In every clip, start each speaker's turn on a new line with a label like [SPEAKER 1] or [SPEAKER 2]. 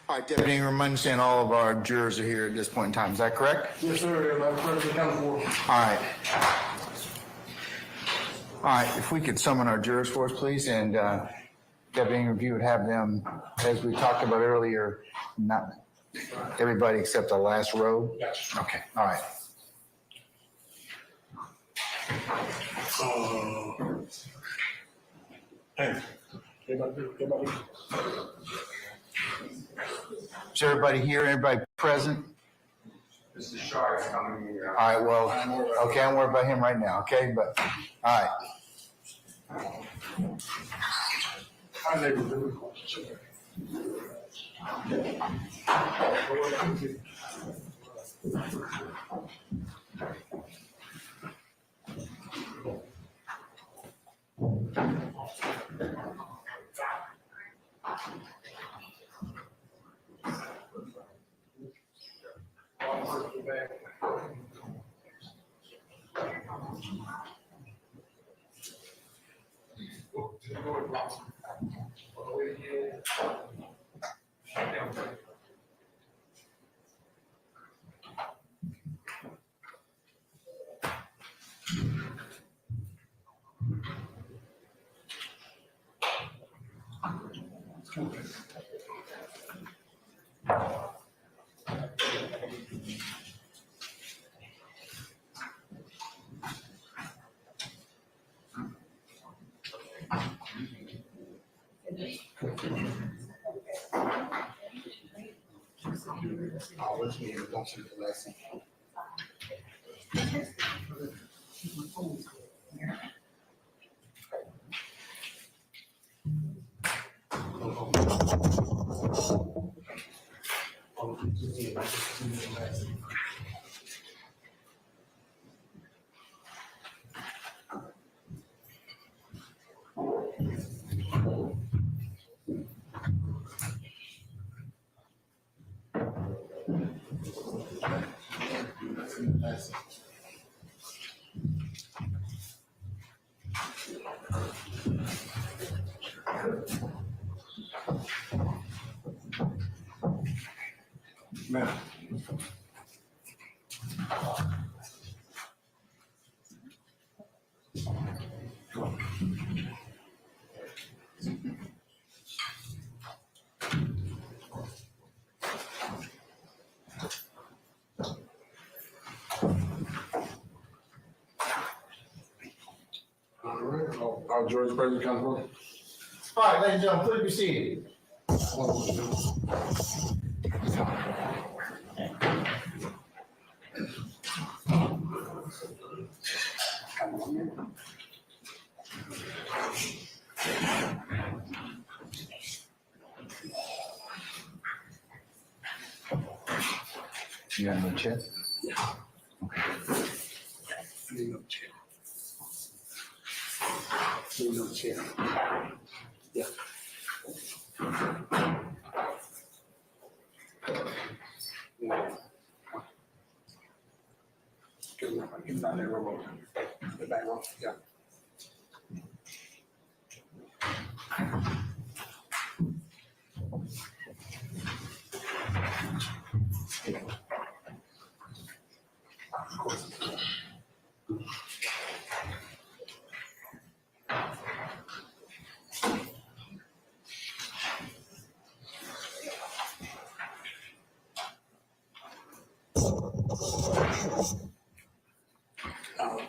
[SPEAKER 1] All right, Deputy Ingram, I understand all of our jurors are here at this point in time. Is that correct?
[SPEAKER 2] Yes, sir. Madam President, count for.
[SPEAKER 1] All right. All right, if we could summon our jurors for us, please, and Deputy Ingram, if you would have them, as we talked about earlier, not everybody except the last row.
[SPEAKER 2] Yes.
[SPEAKER 1] Okay, all right.
[SPEAKER 2] Hey, everybody.
[SPEAKER 1] Is everybody here? Everybody present?
[SPEAKER 3] Mr. Shaw is coming in.
[SPEAKER 1] All right, well, okay, I'm worried about him right now, okay? But, all right.
[SPEAKER 2] Hi, neighbor. Man. All right, our jurors present, count for.
[SPEAKER 1] All right, ladies and gentlemen, please be seated. You got no chair? Okay.
[SPEAKER 2] No chair. No chair. Yeah. Get down there, row. The back row, yeah.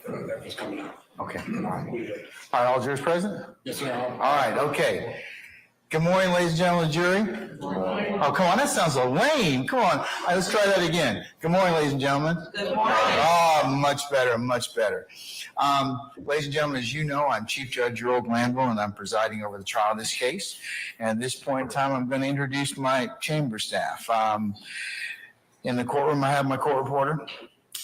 [SPEAKER 2] That was coming out.
[SPEAKER 1] Okay. All right, all jurors present?
[SPEAKER 2] Yes, sir.
[SPEAKER 1] All right, okay. Good morning, ladies and gentlemen of the jury. Oh, come on, that sounds so lame. Come on, all right, let's try that again. Good morning, ladies and gentlemen.
[SPEAKER 4] Good morning.
[SPEAKER 1] Oh, much better, much better. Ladies and gentlemen, as you know, I'm Chief Judge Earl Glanville, and I'm presiding over the trial of this case. And at this point in time, I'm going to introduce my chamber staff. In the courtroom, I have my court reporter,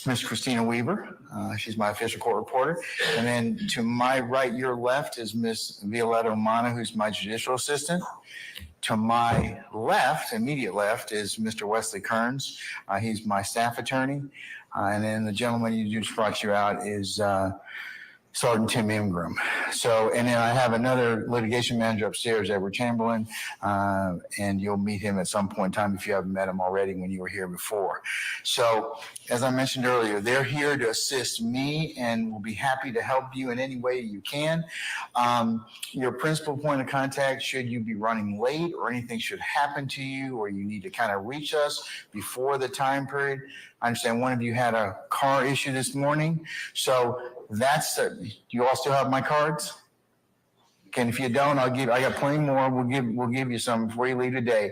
[SPEAKER 1] Ms. Christina Weaver. She's my official court reporter. And then to my right, your left, is Ms. Violetta Omana, who's my judicial assistant. To my left, immediate left, is Mr. Wesley Kearns. He's my staff attorney. And then the gentleman you just brought you out is Sergeant Tim Ingram. So, and then I have another litigation manager upstairs, Edward Chamberlain, and you'll meet him at some point in time if you haven't met him already when you were here before. So, as I mentioned earlier, they're here to assist me and will be happy to help you in any way you can. Your principal point of contact, should you be running late or anything should happen to you or you need to kind of reach us before the time period. I understand one of you had a car issue this morning. So that's, you all still have my cards? Okay, and if you don't, I got plenty more. We'll give you some before you leave today.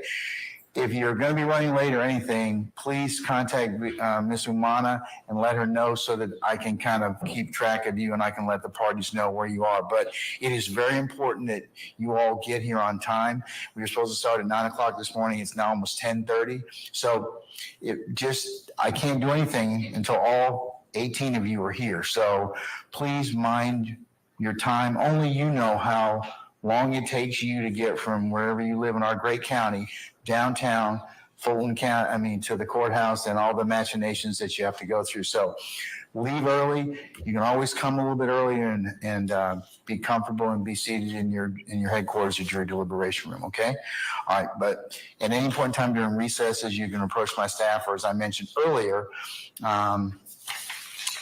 [SPEAKER 1] If you're going to be running late or anything, please contact Ms. Umana and let her know so that I can kind of keep track of you and I can let the parties know where you are. But it is very important that you all get here on time. We were supposed to start at 9 o'clock this morning. It's now almost 10:30. So I can't do anything until all 18 of you are here. So please mind your time. Only you know how long it takes you to get from wherever you live in our great county downtown Fulton County, to the courthouse and all the machinations that you have to go through. So leave early. You can always come a little bit earlier and be comfortable and be seated in your headquarters at your deliberation room. Okay. All right. But at any point in time during recesses, you can approach my staff, or as I mentioned earlier,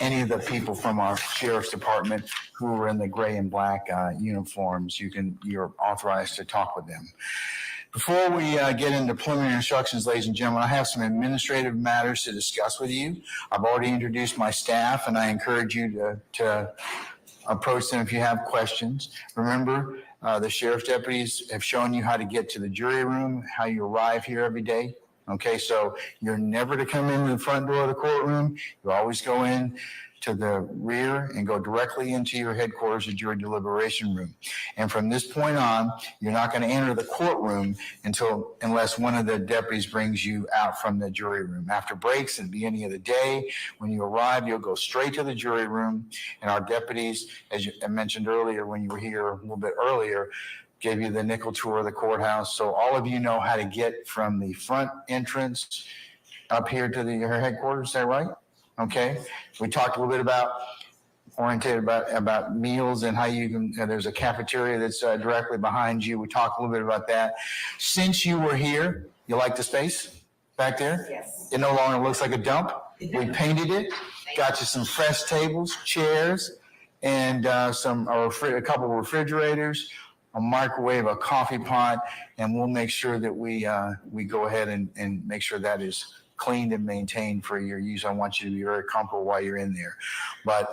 [SPEAKER 1] any of the people from our sheriff's department who are in the gray and black uniforms, you're authorized to talk with them. Before we get into preliminary instructions, ladies and gentlemen, I have some administrative matters to discuss with you. I've already introduced my staff, and I encourage you to approach them if you have questions. Remember, the sheriff's deputies have shown you how to get to the jury room, how you arrive here every day. Okay, so you're never to come into the front door of the courtroom. You always go in to the rear and go directly into your headquarters at your deliberation room. And from this point on, you're not going to enter the courtroom unless one of the deputies brings you out from the jury room. After breaks at the beginning of the day, when you arrive, you'll go straight to the jury room. And our deputies, as I mentioned earlier when you were here a little bit earlier, gave you the nickel tour of the courthouse. So all of you know how to get from the front entrance up here to your headquarters. Is that right? Okay. We talked a little bit about meals and how you can, there's a cafeteria that's directly behind you. We talked a little bit about that. Since you were here, you like the space back there?
[SPEAKER 4] Yes.
[SPEAKER 1] It no longer looks like a dump. We painted it, got you some fresh tables, chairs, and a couple of refrigerators, a microwave, a coffee pot, and we'll make sure that we go ahead and make sure that is cleaned and maintained for your use. I want you to be very comfortable while you're in there. But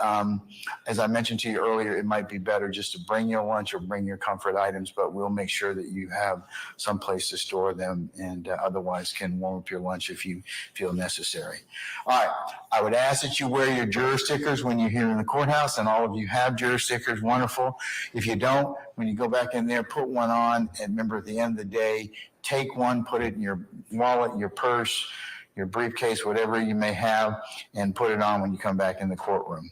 [SPEAKER 1] as I mentioned to you earlier, it might be better just to bring your lunch or bring your comfort items, but we'll make sure that you have some place to store them and otherwise can warm up your lunch if you feel necessary. All right. I would ask that you wear your juror stickers when you're here in the courthouse, and all of you have juror stickers. Wonderful. If you don't, when you go back in there, put one on, and remember at the end of the day, take one, put it in your wallet, your purse, your briefcase, whatever you may have, and put it on when you come back in the courtroom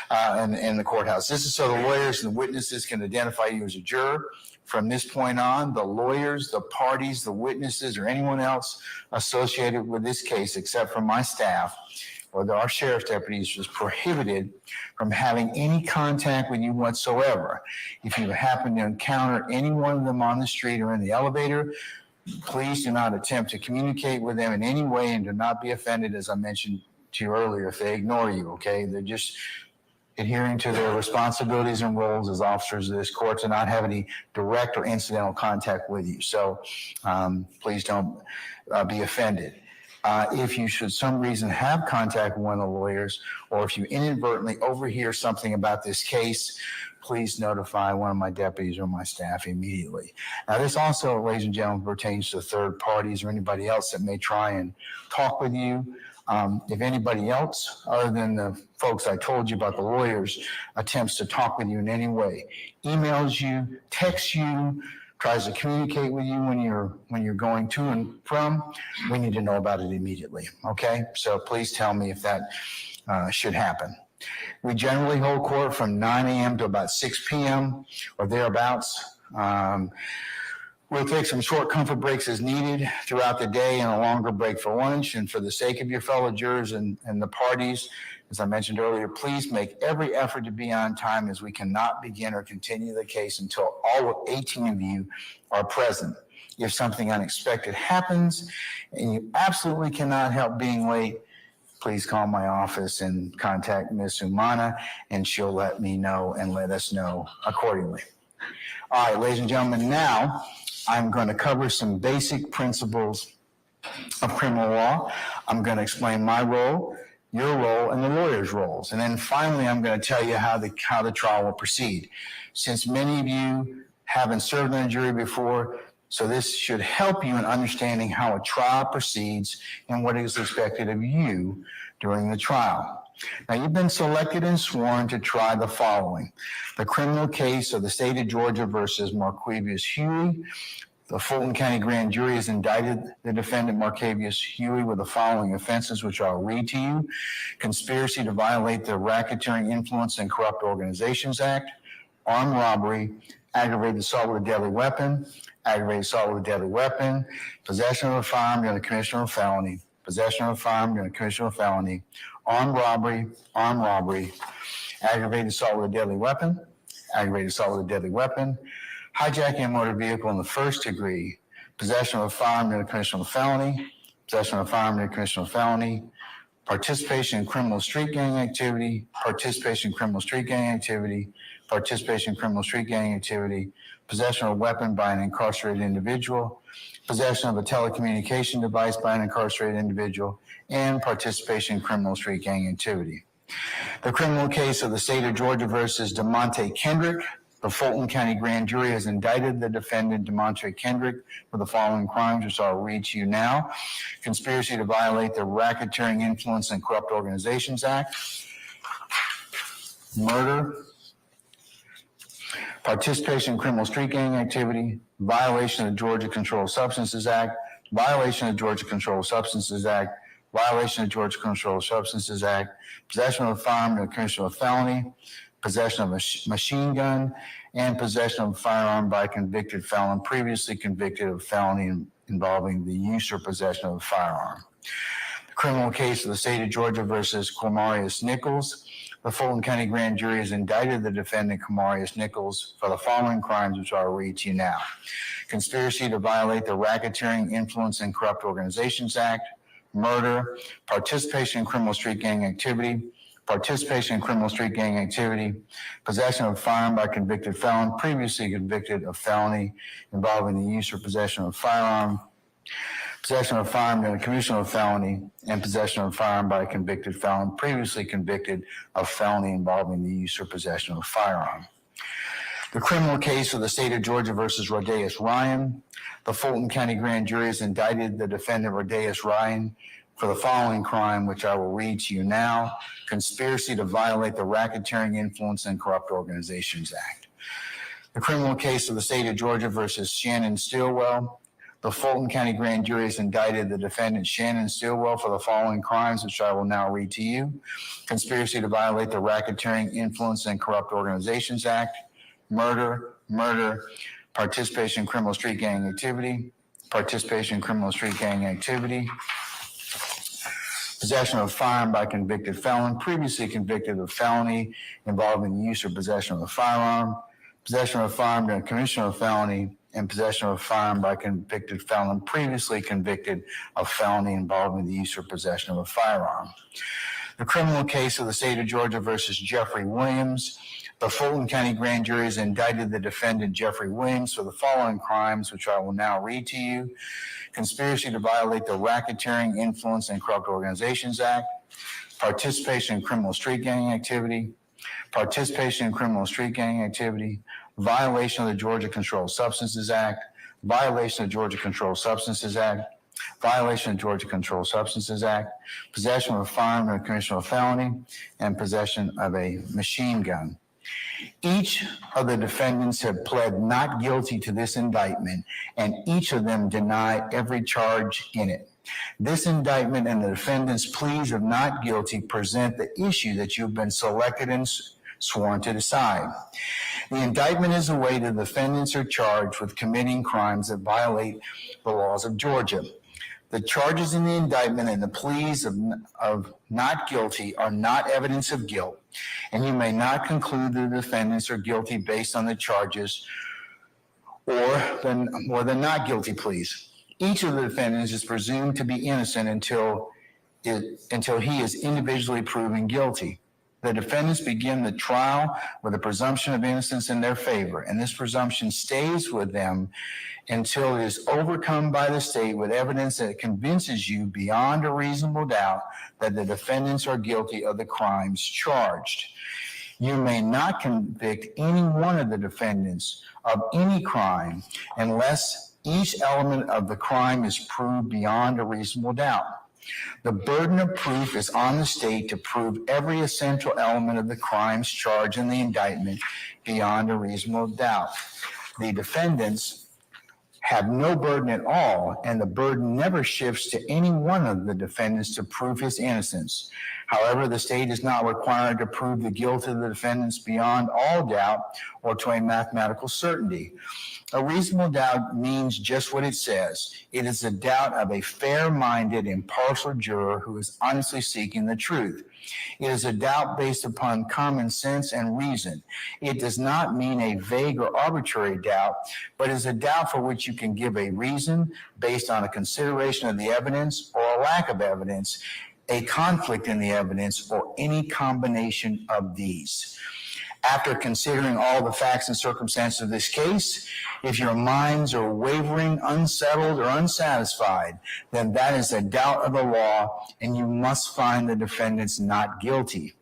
[SPEAKER 1] and in the courthouse. This is so the lawyers and the witnesses can identify you as a juror. From this point on, the lawyers, the parties, the witnesses, or anyone else associated with this case, except for my staff or our sheriff's deputies, is prohibited from having any contact with you whatsoever. If you happen to encounter any one of them on the street or in the elevator, please do not attempt to communicate with them in any way and do not be offended, as I mentioned to you earlier, if they ignore you, okay? They're just adhering to their responsibilities and roles as officers of this court to not have any direct or incidental contact with you. So please don't be offended. If you should some reason have contact with one of the lawyers, or if you inadvertently overhear something about this case, please notify one of my deputies or my staff immediately. Now, this also, ladies and gentlemen, pertains to third parties or anybody else that may try and talk with you. If anybody else, other than the folks I told you about, the lawyers, attempts to talk with you in any way, emails you, texts you, tries to communicate with you when you're going to and from, we need to know about it immediately. Okay, so please tell me if that should happen. We generally hold court from 9 a.m. to about 6 p.m. or thereabouts. We'll take some short comfort breaks as needed throughout the day and a longer break for lunch. And for the sake of your fellow jurors and the parties, As I mentioned earlier, please make every effort to be on time as we cannot begin or continue the case until all 18 of you are present. If something unexpected happens and you absolutely cannot help being late, please call my office and contact Ms. Umana, and she'll let me know and let us know accordingly. All right, ladies and gentlemen, now I'm going to cover some basic principles of criminal law. I'm going to explain my role, your role, and the lawyer's roles. And then finally, I'm going to tell you how the trial will proceed. Since many of you haven't served on a jury before, so this should help you in understanding how a trial proceeds and what is expected of you during the trial. Now, you've been selected and sworn to try the following: the criminal case of the state of Georgia versus Marquavius Huey. The Fulton County Grand Jury has indicted the defendant, Marquavius Huey, with the following offenses, which I'll read to you: conspiracy to violate the Racketeering, Influence, and Corrupt Organizations Act, armed robbery, aggravated assault with a deadly weapon, aggravated assault with a deadly weapon, possession of a firearm during the commission of a felony, possession of a firearm during the commission of a felony, armed robbery, aggravated assault with a deadly weapon, aggravated assault with a deadly weapon, hijacking a motor vehicle in the first degree, possession of a firearm during the commission of a felony, possession of a firearm during the commission of a felony, participation in criminal street gang activity, participation in criminal street gang activity, participation in criminal street gang activity, possession of a weapon by an incarcerated individual, possession of a telecommunication device by an incarcerated individual, and participation in criminal street gang activity. The criminal case of the state of Georgia versus DeMonte Kendrick. The Fulton County Grand Jury has indicted the defendant, DeMonte Kendrick, for the following crimes, which I'll read to you now: conspiracy to violate the Racketeering, Influence, and Corrupt Organizations Act, murder, participation in criminal street gang activity, violation of the Georgia Controlled Substances Act, violation of the Georgia Controlled Substances Act, violation of the Georgia Controlled Substances Act, possession of a firearm in the commission of a felony, possession of a machine gun, and possession of a firearm by a convicted felon previously convicted of felony involving the use or possession of a firearm. The criminal case of the state of Georgia versus Quamarius Nichols. The Fulton County Grand Jury has indicted the defendant, Quamarius Nichols, for the following crimes, which I'll read to you now: conspiracy to violate the Racketeering, Influence, and Corrupt Organizations Act, murder, participation in criminal street gang activity, participation in criminal street gang activity, possession of a firearm by a convicted felon previously convicted of felony involving the use or possession of a firearm, possession of a firearm during the commission of a felony, and possession of a firearm by a convicted felon previously convicted of felony involving the use or possession of a firearm. The criminal case of the state of Georgia versus Rodeus Ryan. The Fulton County Grand Jury has indicted the defendant, Rodeus Ryan, for the following crime, which I will read to you now: conspiracy to violate the Racketeering, Influence, and Corrupt Organizations Act. The criminal case of the state of Georgia versus Shannon Stillwell. The Fulton County Grand Jury has indicted the defendant, Shannon Stillwell, for the following crimes, which I will now read to you: conspiracy to violate the Racketeering, Influence, and Corrupt Organizations Act, murder, participation in criminal street gang activity, participation in criminal street gang activity, possession of a firearm by a convicted felon previously convicted of felony involving the use or possession of a firearm, possession of a firearm during the commission of a felony, and possession of a firearm by a convicted felon previously convicted of felony involving the use or possession of a firearm. The criminal case of the state of Georgia versus Jeffrey Williams. The Fulton County Grand Jury has indicted the defendant, Jeffrey Williams, for the following crimes, which I will now read to you: conspiracy to violate the Racketeering, Influence, and Corrupt Organizations Act, participation in criminal street gang activity, participation in criminal street gang activity, violation of the Georgia Controlled Substances Act, violation of the Georgia Controlled Substances Act, violation of the Georgia Controlled Substances Act, possession of a firearm in the commission of a felony, and possession of a machine gun. Each of the defendants have pled not guilty to this indictment, and each of them deny every charge in it. This indictment and the defendant's pleas of not guilty present the issue that you've been selected and sworn to decide. The indictment is the way the defendants are charged with committing crimes that violate the laws of Georgia. The charges in the indictment and the pleas of not guilty are not evidence of guilt, and you may not conclude the defendants are guilty based on the charges or the not guilty pleas. Each of the defendants is presumed to be innocent until he is individually proven guilty. The defendants begin the trial with a presumption of innocence in their favor, and this presumption stays with them until it is overcome by the state with evidence that convinces you beyond a reasonable doubt that the defendants are guilty of the crimes charged. You may not convict any one of the defendants of any crime unless each element of the crime is proved beyond a reasonable doubt. The burden of proof is on the state to prove every essential element of the crimes charged in the indictment beyond a reasonable doubt. The defendants have no burden at all, and the burden never shifts to any one of the defendants to prove his innocence. However, the state is not required to prove the guilt of the defendants beyond all doubt or to a mathematical certainty. A reasonable doubt means just what it says. It is the doubt of a fair-minded, impartial juror who is honestly seeking the truth. It is a doubt based upon common sense and reason. It does not mean a vague or arbitrary doubt, but is a doubt for which you can give a reason based on a consideration of the evidence or a lack of evidence, a conflict in the evidence, or any combination of these. After considering all the facts and circumstances of this case, if your minds are wavering, unsettled, or unsatisfied, then that is a doubt of the law, and you must find the defendants not guilty.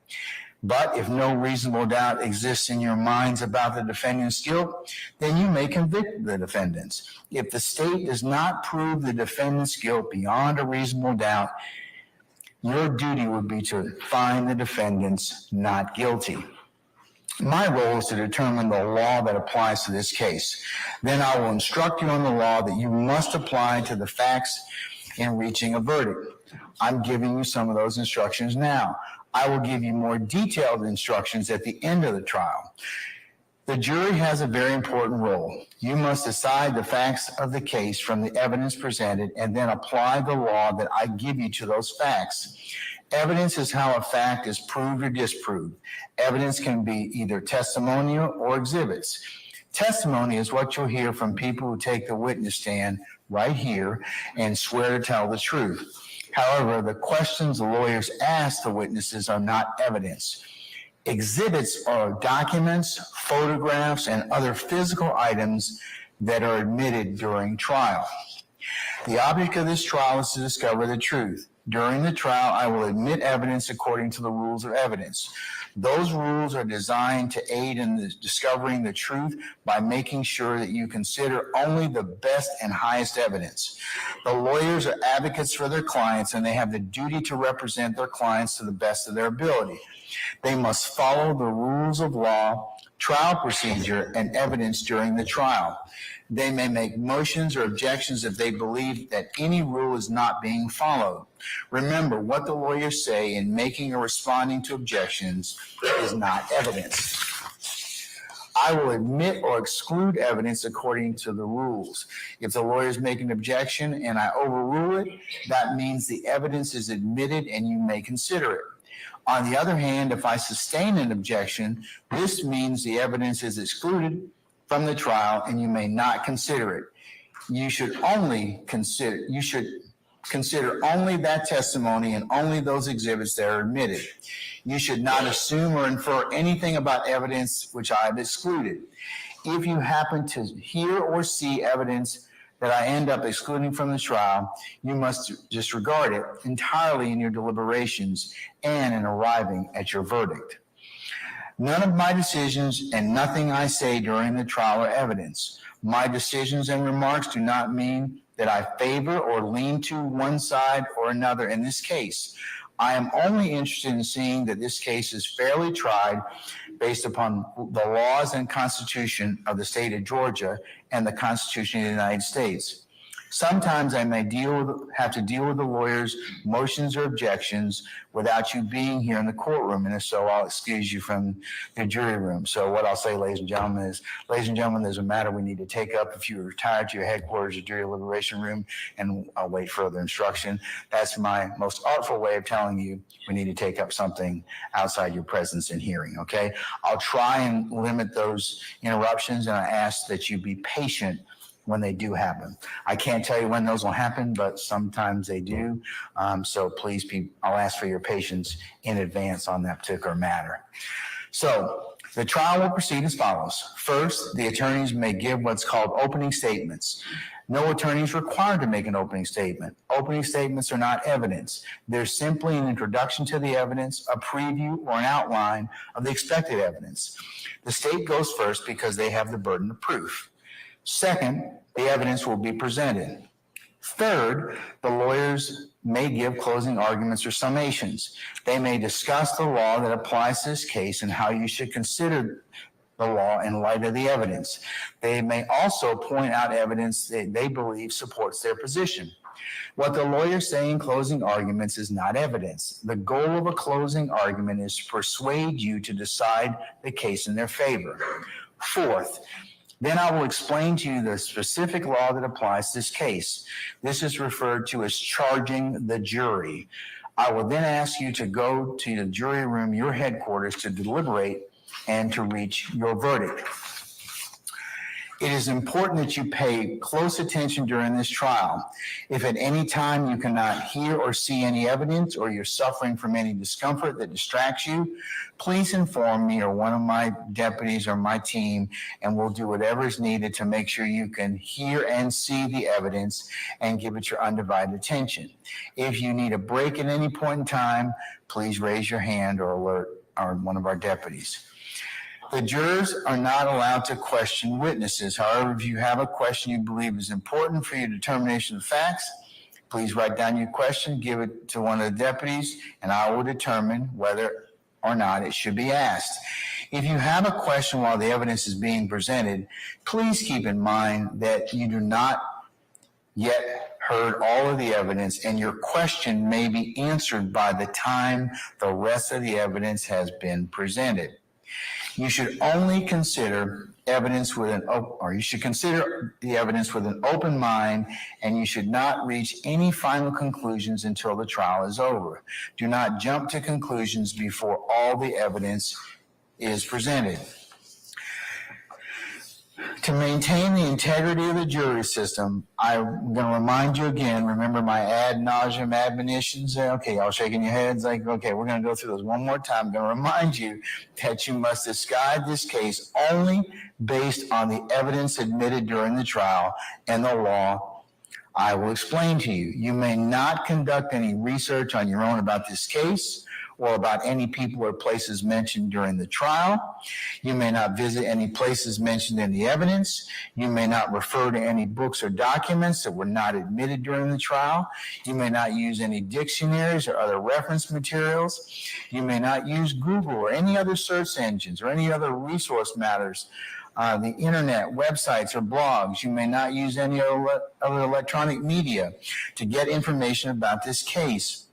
[SPEAKER 1] But if no reasonable doubt exists in your minds about the defendant's guilt, then you may convict the defendants. If the state does not prove the defendant's guilt beyond a reasonable doubt, your duty would be to find the defendants not guilty. My role is to determine the law that applies to this case. Then I will instruct you on the law that you must apply to the facts in reaching a verdict. I'm giving you some of those instructions now. I will give you more detailed instructions at the end of the trial. The jury has a very important role. You must decide the facts of the case from the evidence presented and then apply the law that I give you to those facts. Evidence is how a fact is proved or disproved. Evidence can be either testimonial or exhibits. Testimony is what you'll hear from people who take the witness stand right here and swear to tell the truth. However, the questions the lawyers ask the witnesses are not evidence. Exhibits are documents, photographs, and other physical items that are admitted during trial. The object of this trial is to discover the truth. During the trial, I will admit evidence according to the rules of evidence. Those rules are designed to aid in discovering the truth by making sure that you consider only the best and highest evidence. The lawyers are advocates for their clients, and they have the duty to represent their clients to the best of their ability. They must follow the rules of law, trial procedure, and evidence during the trial. They may make motions or objections if they believe that any rule is not being followed. Remember, what the lawyers say in making or responding to objections is not evidence. I will admit or exclude evidence according to the rules. If the lawyers make an objection and I overrule it, that means the evidence is admitted and you may consider it. On the other hand, if I sustain an objection, this means the evidence is excluded from the trial and you may not consider it. You should consider only that testimony and only those exhibits that are admitted. You should not assume or infer anything about evidence which I have excluded. If you happen to hear or see evidence that I end up excluding from the trial, you must disregard it entirely in your deliberations and in arriving at your verdict. None of my decisions and nothing I say during the trial are evidence. My decisions and remarks do not mean that I favor or lean to one side or another in this case. I am only interested in seeing that this case is fairly tried based upon the laws and Constitution of the state of Georgia and the Constitution of the United States. Sometimes I may have to deal with the lawyer's motions or objections without you being here in the courtroom, and if so, I'll excuse you from the jury room. So what I'll say, ladies and gentlemen, is, ladies and gentlemen, there's a matter we need to take up. If you retire to your headquarters or jury deliberation room, and I'll wait further instruction. That's my most artful way of telling you we need to take up something outside your presence and hearing, okay? I'll try and limit those interruptions, and I ask that you be patient when they do happen. I can't tell you when those will happen, but sometimes they do. So please I'll ask for your patience in advance on that particular matter. So the trial will proceed as follows. First, the attorneys may give what's called opening statements. No attorney is required to make an opening statement. Opening statements are not evidence. They're simply an introduction to the evidence, a preview, or an outline of the expected evidence. The state goes first because they have the burden of proof. Second, the evidence will be presented. Third, the lawyers may give closing arguments or summations. They may discuss the law that applies to this case and how you should consider the law in light of the evidence. They may also point out evidence that they believe supports their position. What the lawyers say in closing arguments is not evidence. The goal of a closing argument is to persuade you to decide the case in their favor. Fourth, then I will explain to you the specific law that applies to this case. This is referred to as charging the jury. I will then ask you to go to the jury room, your headquarters, to deliberate and to reach your verdict. It is important that you pay close attention during this trial. If at any time you cannot hear or see any evidence, or you're suffering from any discomfort that distracts you, please inform me or one of my deputies or my team, and we'll do whatever is needed to make sure you can hear and see the evidence and give it your undivided attention. If you need a break at any point in time, please raise your hand or alert one of our deputies. The jurors are not allowed to question witnesses. However, if you have a question you believe is important for your determination of facts, please write down your question, give it to one of the deputies, and I will determine whether or not it should be asked. If you have a question while the evidence is being presented, please keep in mind that you do not yet heard all of the evidence, and your question may be answered by the time the rest of the evidence has been presented. You should only consider evidence with you should consider the evidence with an open mind, and you should not reach any final conclusions until the trial is over. Do not jump to conclusions before all the evidence is presented. To maintain the integrity of the jury system, I'm going to remind you again, remember my ad nauseum admonitions? Okay, y'all shaking your heads like, okay, we're going to go through those one more time. I'm going to remind you that you must decide this case only based on the evidence admitted during the trial and the law I will explain to you. You may not conduct any research on your own about this case or about any people or places mentioned during the trial. You may not visit any places mentioned in the evidence. You may not refer to any books or documents that were not admitted during the trial. You may not use any dictionaries or other reference materials. You may not use Google or any other search engines or any other resource matters, the internet, websites, or blogs. You may not use any other electronic media to get information about this case.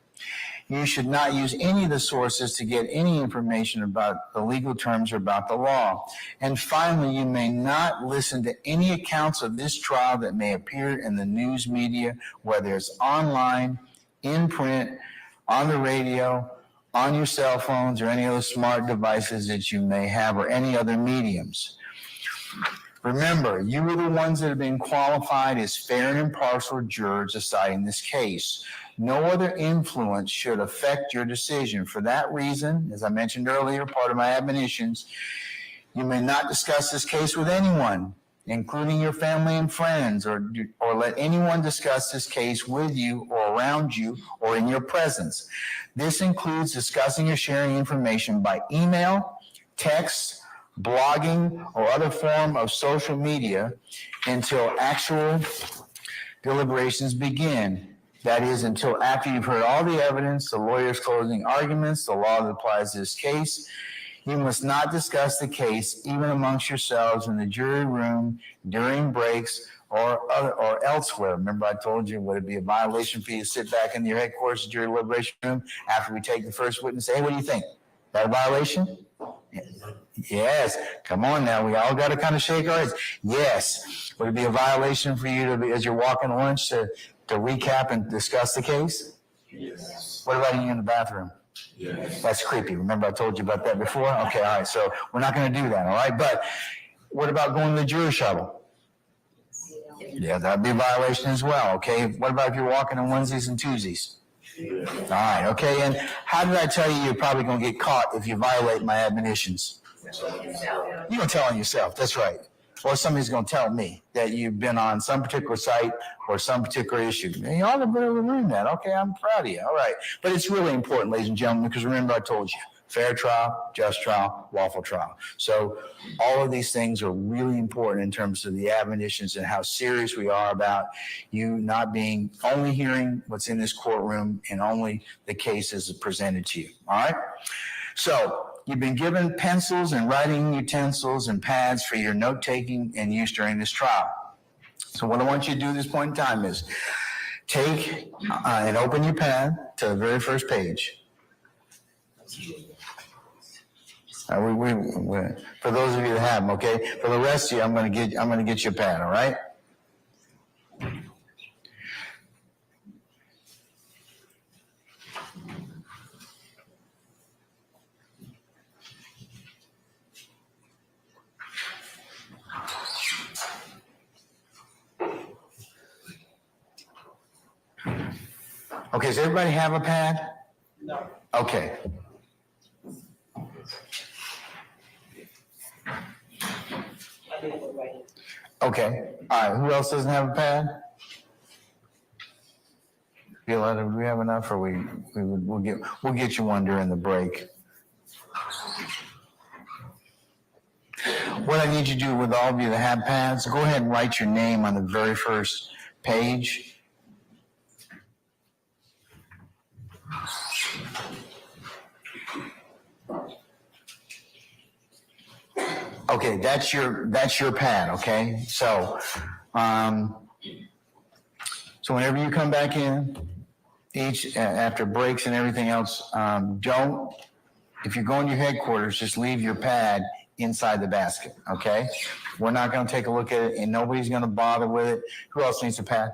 [SPEAKER 1] You should not use any of the sources to get any information about the legal terms or about the law. And finally, you may not listen to any accounts of this trial that may appear in the news media, whether it's online, in print, on the radio, on your cell phones, or any other smart devices that you may have, or any other mediums. Remember, you are the ones that have been qualified as fair and impartial jurors deciding this case. No other influence should affect your decision. For that reason, as I mentioned earlier, part of my admonitions, you may not discuss this case with anyone, including your family and friends, or let anyone discuss this case with you or around you or in your presence. This includes discussing or sharing information by email, text, blogging, or other form of social media until actual deliberations begin. That is, until after you've heard all the evidence, the lawyer's closing arguments, the law that applies to this case. You must not discuss the case even amongst yourselves in the jury room, during breaks, or elsewhere. Remember I told you, would it be a violation for you to sit back in your headquarters at your deliberation room after we take the first witness and say, hey, what do you think? Is that a violation? Yes. Come on now. We all got to kind of shake our heads. Yes. Would it be a violation for you to be, as you're walking lunch, to recap and discuss the case?
[SPEAKER 2] Yes.
[SPEAKER 1] What about you in the bathroom?
[SPEAKER 2] Yes.
[SPEAKER 1] That's creepy. Remember I told you about that before? Okay, all right. So we're not going to do that, all right? But what about going to the jury shuttle? Yeah, that'd be a violation as well, okay? What about if you're walking on Wednesdays and Tuesdays?
[SPEAKER 2] Yes.
[SPEAKER 1] All right, okay? And how did I tell you you're probably going to get caught if you violate my admonitions? You're going to tell on yourself, that's right. Or somebody's going to tell me that you've been on some particular site or some particular issue. And you ought to be able to learn that. Okay, I'm proud of you. All right. But it's really important, ladies and gentlemen, because remember I told you, fair trial, just trial, lawful trial. So all of these things are really important in terms of the admonitions and how serious we are about you not being only hearing what's in this courtroom and only the cases presented to you. All right? So you've been given pencils and writing utensils and pads for your note-taking and use during this trial. So what I want you to do at this point in time is take and open your pad to the very first page. For those of you that have them, okay. For the rest of you, I'm going to get you a pad. All right. Okay. Does everybody have a pad? No. Okay. Okay. All right. Who else doesn't have a pad? Do we have enough, or we'll get you one during the break. What I need you to do with all of you that have pads, go ahead and write your name on the very first page. Okay, that's your pad, okay? So whenever you come back in, after breaks and everything else, if you're going to your headquarters, just leave your pad inside the basket, okay? We're not going to take a look at it, and nobody's going to bother with it. Who else needs a pad?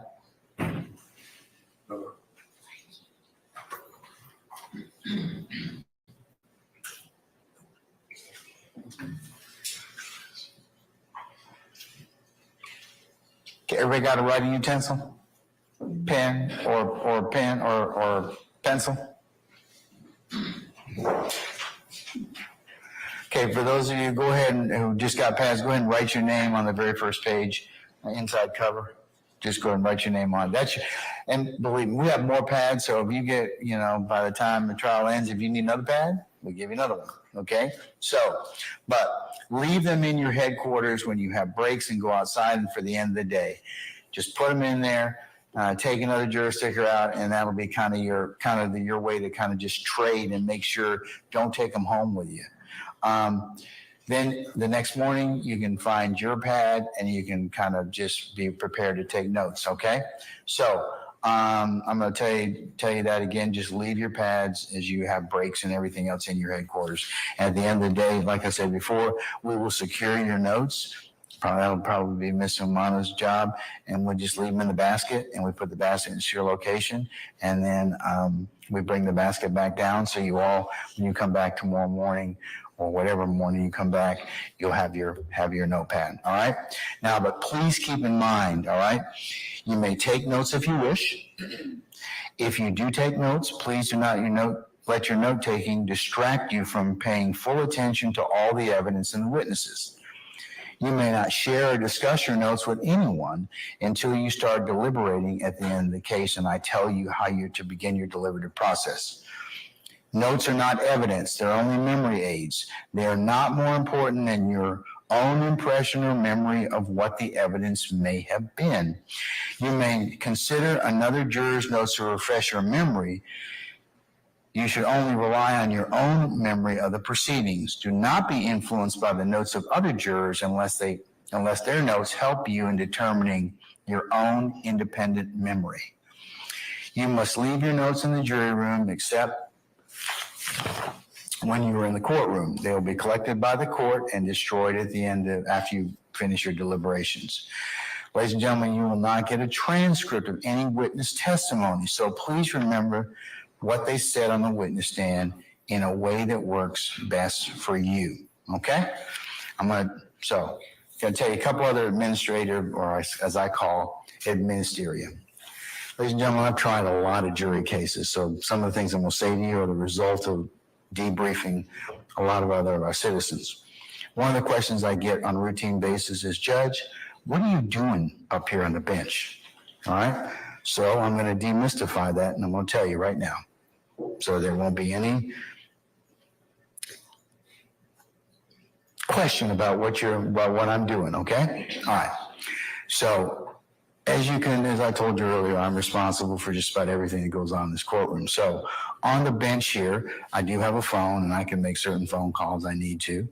[SPEAKER 1] Okay, everybody got a writing utensil? Pen or pen or pencil? Okay, for those of you go ahead and who just got pads, go ahead and write your name on the very first page, inside cover. Just go ahead and write your name on it. And believe me, we have more pads, so if you get, by the time the trial ends, if you need another pad, we'll give you another one, okay? So, but leave them in your headquarters when you have breaks and go outside and for the end of the day. Just put them in there, take another juror sticker out, and that'll be kind of your way to kind of just trade and make sure don't take them home with you. Then the next morning you can find your pad and you can kind of just be prepared to take notes. Okay. So, I'm going to tell you that again, just leave your pads as you have breaks and everything else in your headquarters. And at the end of the day, like I said before, we will secure your notes. That'll probably be Miss Umana's job, and we'll just leave them in the basket, and we put the basket in your location, and then we bring the basket back down. So you all, when you come back tomorrow morning, or whatever morning you come back, you'll have your notepad. All right. Now, but please keep in mind. All right. You may take notes if you wish. If you do take notes, please do not let your note taking distract you from paying full attention to all the evidence and the witnesses. You may not share or discuss your notes with anyone until you start deliberating at the end of the case, and I tell you how you're to begin your deliberative process. Notes are not evidence. They're only memory aids. They are not more important than your own impression or memory of what the evidence may have been. You may consider another juror's notes to refresh your memory. You should only rely on your own memory of the proceedings. Do not be influenced by the notes of other jurors unless their notes help you in determining your own independent memory. You must leave your notes in the jury room except when you are in the courtroom. They will be collected by the court and destroyed at the end after you finish your deliberations. Ladies and gentlemen, you will not get a transcript of any witness testimony, so please remember what they said on the witness stand in a way that works best for you, okay? I'm gonna tell you a couple other administrative, or as I call, administeria. Ladies and gentlemen, I've tried a lot of jury cases, so some of the things I'm gonna say to you are the result of debriefing a lot of other citizens. One of the questions I get on a routine basis is, Judge, what are you doing up here on the bench? All right, so I'm gonna demystify that, and I'm gonna tell you right now. So there won't be any question about what I'm doing, okay? All right. So as I told you earlier, I'm responsible for just about everything that goes on in this courtroom. So on the bench here, I do have a phone and I can make certain phone calls I need to.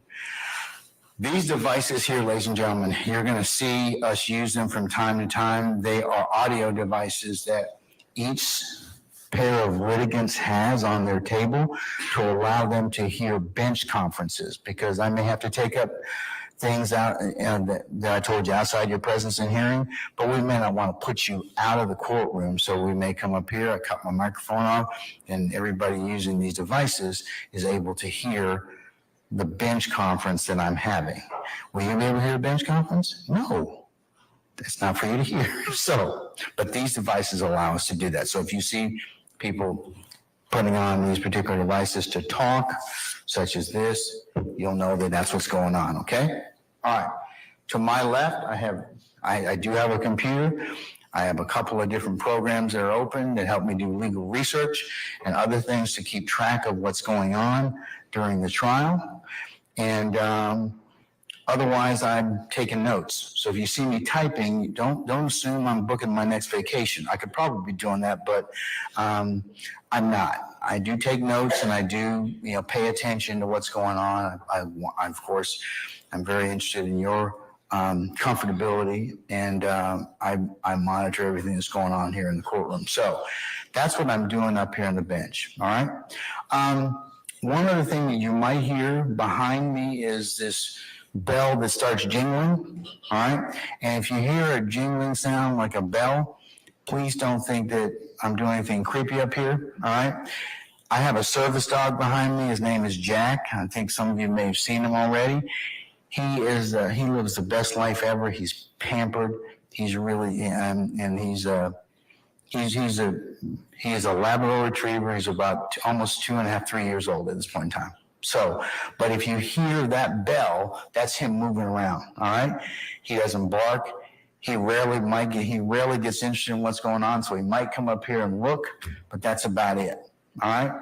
[SPEAKER 1] These devices here, ladies and gentlemen, you're going to see us use them from time to time. They are audio devices that each pair of litigants has on their table to allow them to hear bench conferences, because I may have to take up things out that I told you outside your presence and hearing, but we may not want to put you out of the courtroom. So we may come up here, I cut my microphone off, and everybody using these devices is able to hear the bench conference that I'm having. Will you be able to hear a bench conference? No, that's not for you to hear. So, but these devices allow us to do that. So if you see people putting on these particular devices to talk, such as this, you'll know that that's what's going on, okay? All right, to my left, I do have a computer. I have a couple of different programs that are open that help me do legal research and other things to keep track of what's going on during the trial. And otherwise, I'm taking notes. So if you see me typing, don't assume I'm booking my next vacation. I could probably be doing that, but I'm not. I do take notes and I do, pay attention to what's going on. Of course, I'm very interested in your comfortability, and I monitor everything that's going on here in the courtroom. So that's what I'm doing up here on the bench. All right. One other thing that you might hear behind me is this bell that starts jingling. All right. And if you hear a jingling sound like a bell, please don't think that I'm doing anything creepy up here. All right. I have a service dog behind me. His name is Jack. I think some of you may have seen him already. He lives the best life ever. He's pampered. He's really, and he is a Labrador Retriever. He's about almost 2.5, 3 years old at this point in time. So, but if you hear that bell, that's him moving around. All right. He doesn't bark. He rarely gets interested in what's going on. So he might come up here and look, but that's about it. All right.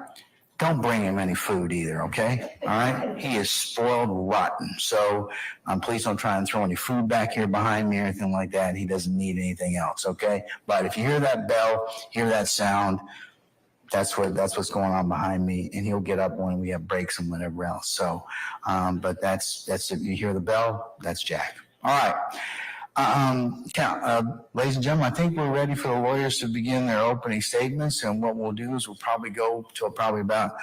[SPEAKER 1] Don't bring him any food either, okay? All right? He is spoiled rotten. So please don't try and throw any food back here behind me or anything like that. He doesn't need anything else, okay? But if you hear that bell, hear that sound, that's what's going on behind me. And he'll get up when we have breaks and whatever else. So, but that's if you hear the bell, that's Jack. All right. Ladies and gentlemen, I think we're ready for the lawyers to begin their opening statements, and what we'll do is we'll probably go till probably about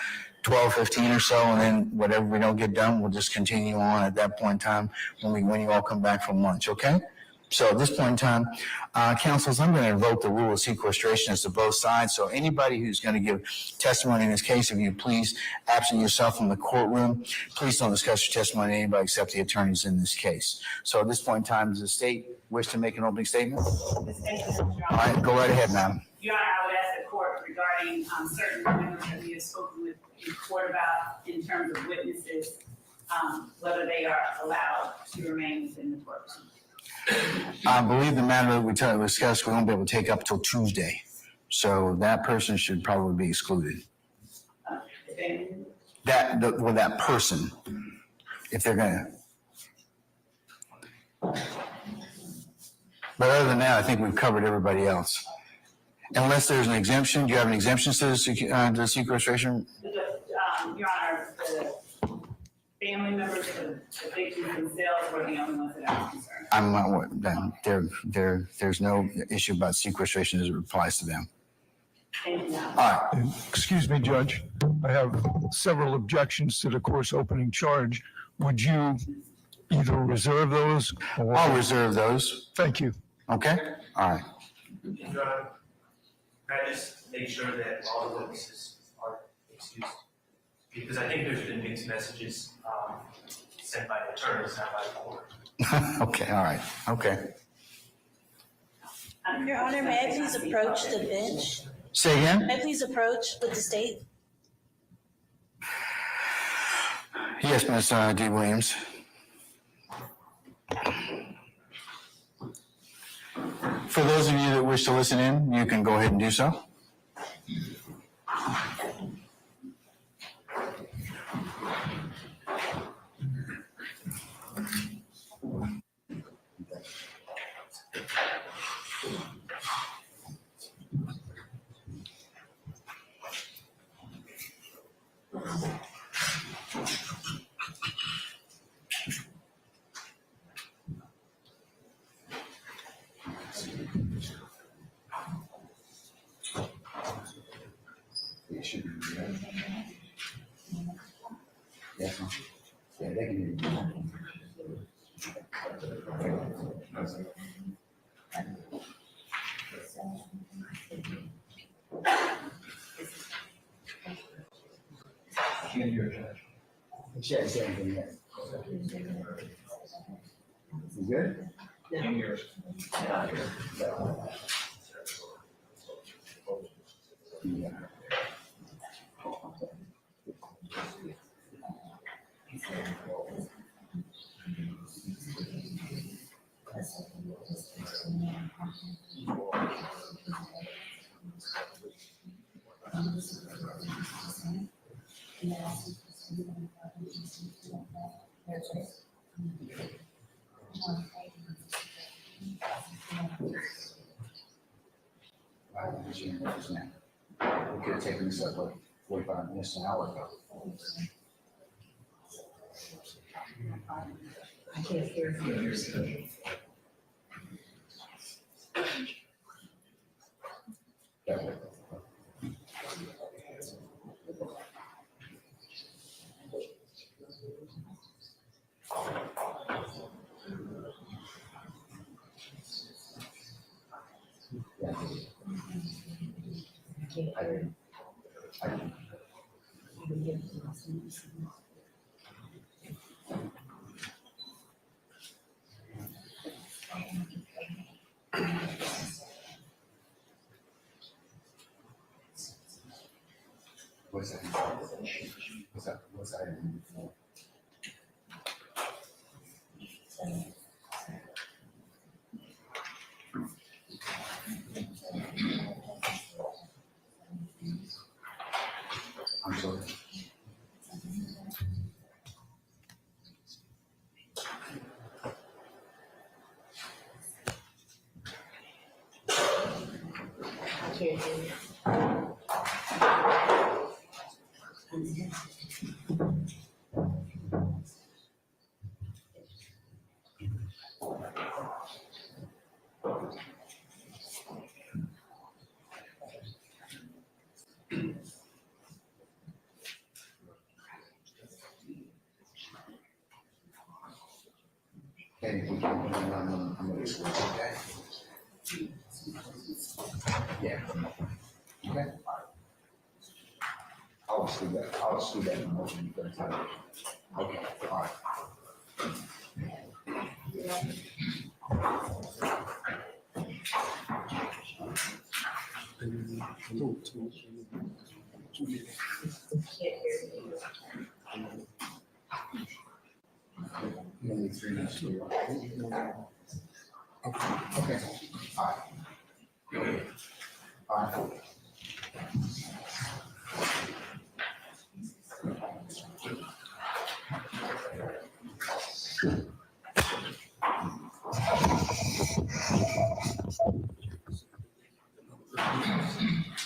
[SPEAKER 1] 12:15 or so, and then whatever we don't get done, we'll just continue on at that point in time when you all come back from lunch, okay? So at this point in time, counsels, I'm going to invoke the rule of sequestration as to both sides. So anybody who's going to give testimony in this case, if you please absent yourself from the courtroom, please don't discuss your testimony to anybody except the attorneys in this case. So at this point in time, does the state wish to make an opening statement? All right, go right ahead, ma'am.
[SPEAKER 4] Your Honor, I would ask the court regarding certain witnesses that we have spoken with the court about in terms of witnesses, whether they are allowed to remain within the courtroom.
[SPEAKER 1] I believe the matter that we discussed, we won't be able to take up till Tuesday. So that person should probably be excluded. That person, if they're going to. But other than that, I think we've covered everybody else. Unless there's an exemption. Do you have an exemption to the sequestration?
[SPEAKER 4] Your Honor, family members of the victims themselves were the only ones that I was concerned.
[SPEAKER 1] I'm not, there's no issue about sequestration as it applies to them.
[SPEAKER 4] Thank you.
[SPEAKER 1] All right,
[SPEAKER 5] Excuse me, Judge. I have several objections to the course opening charge. Would you either reserve those or?
[SPEAKER 1] I'll reserve those.
[SPEAKER 5] Thank you.
[SPEAKER 1] Okay? All right.
[SPEAKER 6] Can I just make sure that all the witnesses are excused? Because I think there's been mixed messages sent by the attorneys, not by the court.
[SPEAKER 1] Okay, all right, okay.
[SPEAKER 7] Your Honor, may I please approach the bench?
[SPEAKER 1] Say again?
[SPEAKER 7] May I please approach with the state?
[SPEAKER 1] Yes, Ms. D. Williams. For those of you that wish to listen in, you can go ahead and do so. Yes, ma'am. Yeah, they can hear you. Can't hear you. She hasn't said anything yet. You good?
[SPEAKER 6] Can you hear us?
[SPEAKER 1] Yeah. We could have taken this up like 45 minutes, an hour ago.
[SPEAKER 7] I can't hear you.
[SPEAKER 1] That way. Yeah. I didn't. What's that? What's that? What's that? I'm sorry.
[SPEAKER 7] I can't hear you.
[SPEAKER 1] And if we can, I'm gonna switch, okay? Yeah. Okay. I'll exclude that. I'll exclude that in the motion for the time. Okay, all right. You only 3 minutes to do it. Okay, all right. All right.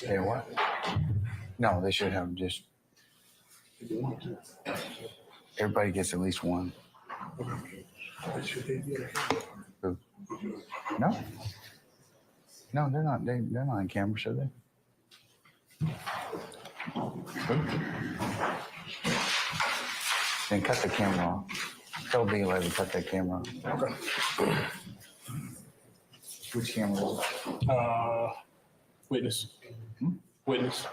[SPEAKER 1] They what? No, they should have just. Everybody gets at least one.
[SPEAKER 2] Should they be
[SPEAKER 1] Who? No. No, they're not. They're not on camera, should they? Then cut the camera off. Tell the lady to cut that camera off.
[SPEAKER 2] Okay.
[SPEAKER 1] Which camera is it?
[SPEAKER 2] Witness. Witness.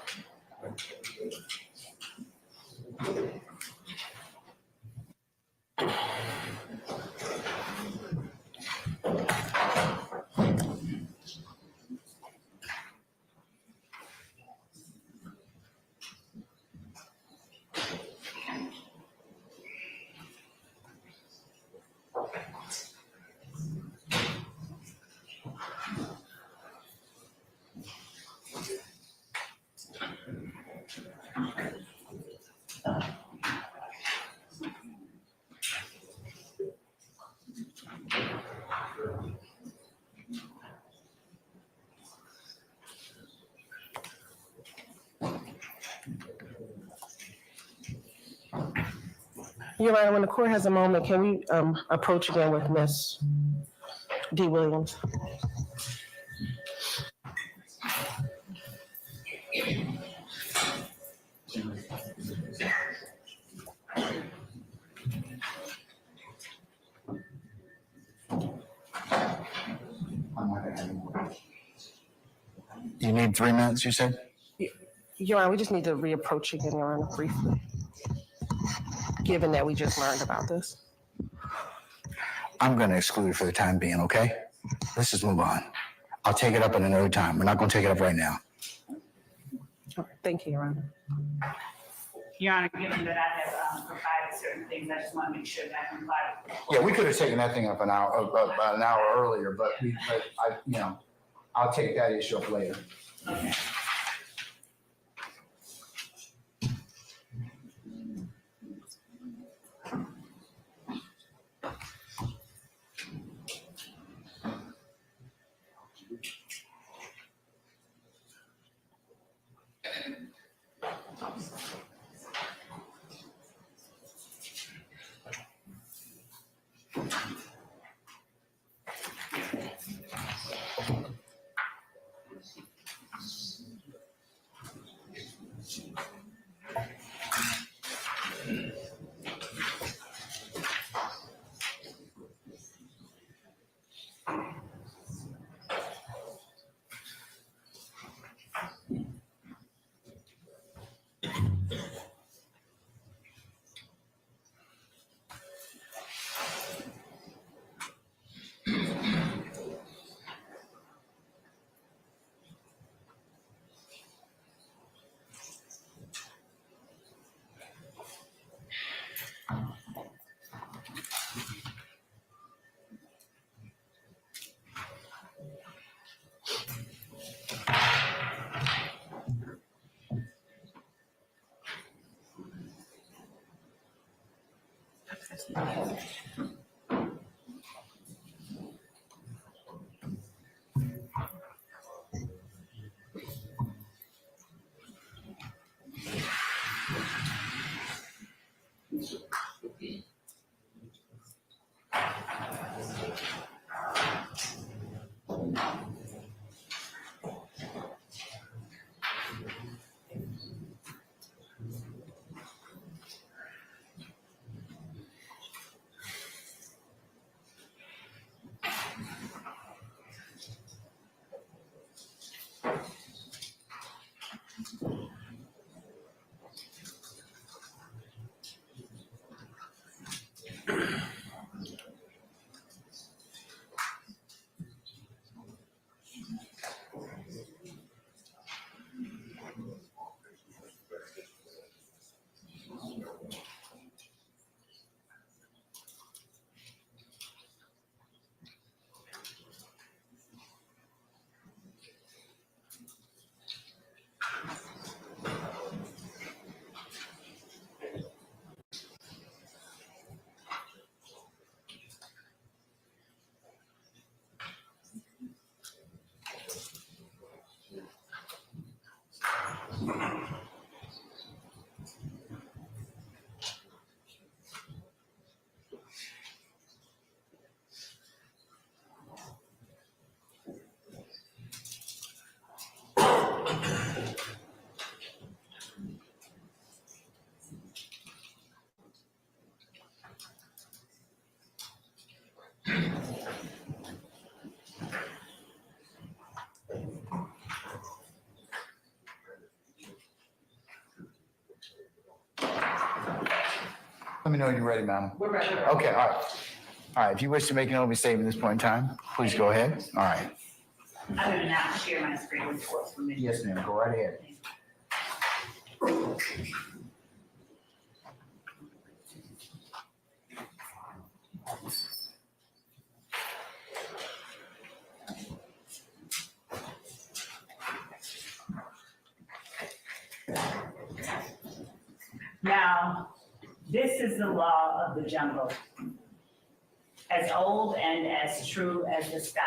[SPEAKER 8] Your Honor, when the court has a moment, can we approach again with Ms. D. Williams?
[SPEAKER 1] You need 3 minutes, you said?
[SPEAKER 8] Your Honor, we just need to reapproach again, Your Honor, briefly, given that we just learned about this.
[SPEAKER 1] I'm going to exclude it for the time being, okay? Let's just move on. I'll take it up at another time. We're not going to take it up right now.
[SPEAKER 8] All right, thank you, Your Honor.
[SPEAKER 4] Your Honor, given that I have provided certain things, I just want to make sure that I comply with.
[SPEAKER 1] Yeah, we could have taken that thing up an hour earlier, but I'll take that issue up later.
[SPEAKER 4] Okay.
[SPEAKER 1] Let me know when you're ready, madam.
[SPEAKER 4] We're ready.
[SPEAKER 1] Okay, all right. All right, if you wish to make an opening statement at this point in time, please go ahead. All right.
[SPEAKER 4] I'm gonna now share my screen with court's permission.
[SPEAKER 1] Yes, ma'am, go right ahead.
[SPEAKER 4] Now, this is the law of the jungle, as old and as true as the sky.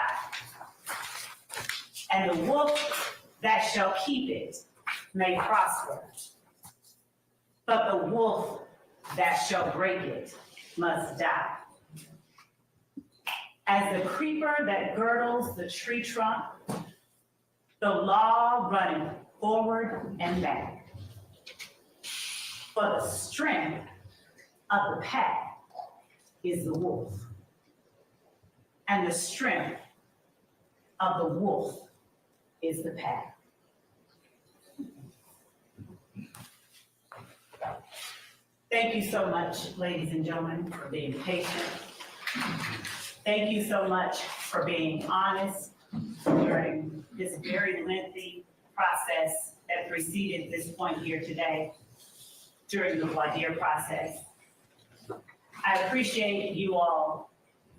[SPEAKER 4] And the wolf that shall keep it may prosper, but the wolf that shall break it must die. As the creeper that girdles the tree trunk, the law running forward and back. For the strength of the pack is the wolf, and the strength of the wolf is the pack. Thank you so much, ladies and gentlemen, for being patient. Thank you so much for being honest during this very lengthy process that preceded this point here today during the voir dire process. I appreciate you all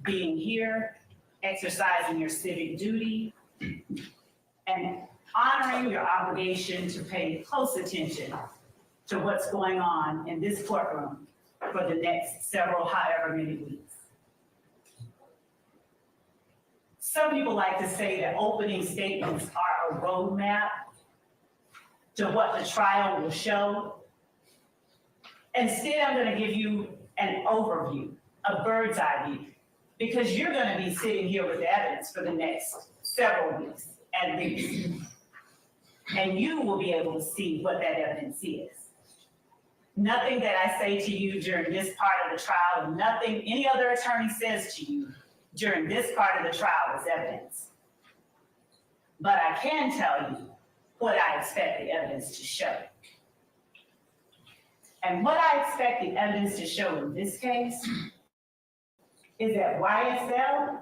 [SPEAKER 4] being here, exercising your civic duty, and honoring your obligation to pay close attention to what's going on in this courtroom for the next several, however many weeks. Some people like to say that opening statements are a roadmap to what the trial will show. Instead, I'm going to give you an overview, a bird's eye view, because you're going to be sitting here with evidence for the next several weeks at least. And you will be able to see what that evidence is. Nothing that I say to you during this part of the trial, and nothing any other attorney says to you during this part of the trial is evidence. But I can tell you what I expect the evidence to show. And what I expect the evidence to show in this case is that YSL,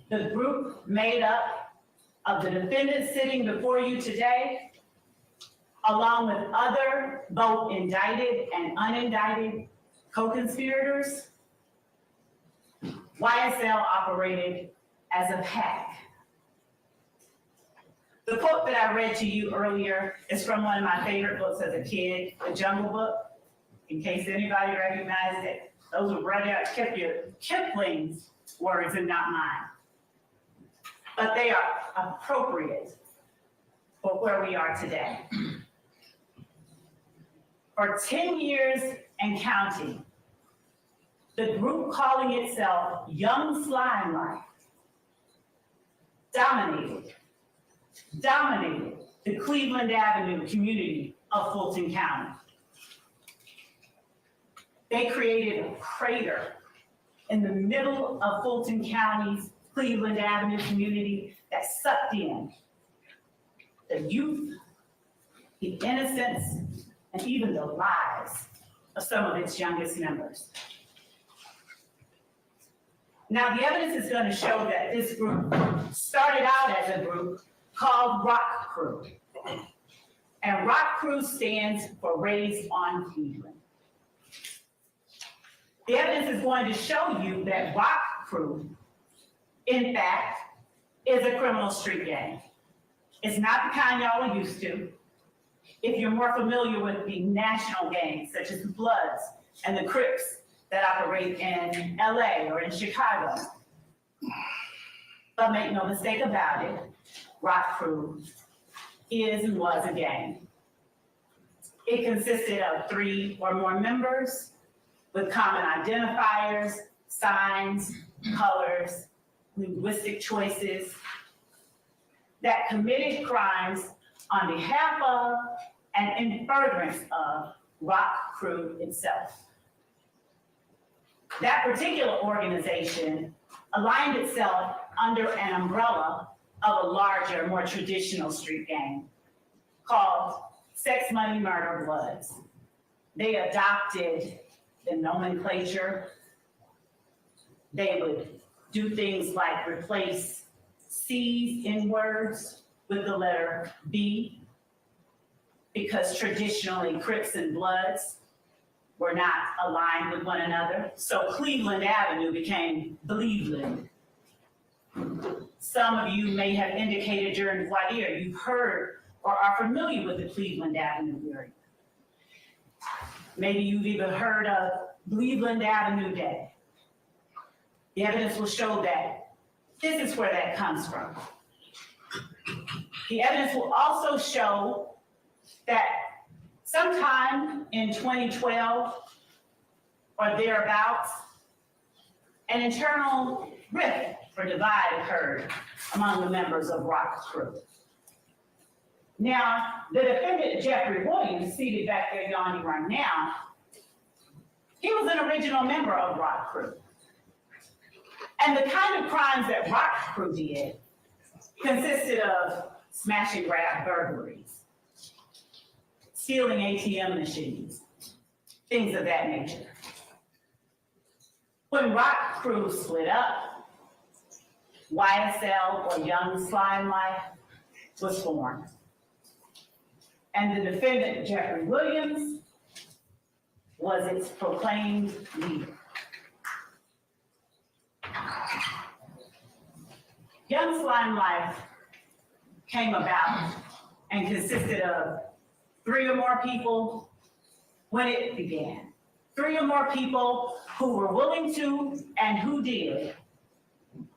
[SPEAKER 4] the group made up of the defendants sitting before you today, along with other both indicted and unindicted co-conspirators, YSL operated as a pack. The quote that I read to you earlier is from one of my favorite books as a kid, The Jungle Book. In case anybody recognized it, those were Rudyard Kipling's words and not mine. But they are appropriate for where we are today. For 10 years and counting, the group calling itself Young Slimelight dominated the Cleveland Avenue community of Fulton County. They created a crater in the middle of Fulton County's Cleveland Avenue community that sucked in the youth, the innocence, and even the lives of some of its youngest members. Now, the evidence is going to show that this group started out as a group called Rock Crew. And Rock Crew stands for Raised on Cleveland. The evidence is going to show you that Rock Crew, in fact, is a criminal street gang. It's not the kind y'all are used to. If you're more familiar with the national gangs, such as the Bloods and the Crips that operate in LA or in Chicago. But make no mistake about it, Rock Crew is and was a gang. It consisted of 3 or more members with common identifiers, signs, colors, linguistic choices that committed crimes on behalf of and in furtherance of Rock Crew itself. That particular organization aligned itself under an umbrella of a larger, more traditional street gang called Sex, Money, Murder, Bloods. they adopted the nomenclature. They would do things like replace C's in words with the letter B, because traditionally Crips and Bloods were not aligned with one another. So Cleveland Avenue became Believeland. Some of you may have indicated during voir dire you've heard or are familiar with the Cleveland Avenue area. Maybe you've even heard of Cleveland Avenue Day. The evidence will show that this is where that comes from. The evidence will also show that sometime in 2012 or thereabouts, an internal rift or divide occurred among the members of Rock Crew. Now, the defendant, Jeffrey Williams, seated back there yawning right now, he was an original member of Rock Crew. And the kind of crimes that Rock Crew did consisted of smash and grab burglaries, stealing ATM machines, things of that nature. When Rock Crew split up, YSL, or Young Slime Life, was formed. And the defendant, Jeffrey Williams, was its proclaimed leader. Young Slime Life came about and consisted of 3 or more people when it began. 3 or more people who were willing to and who did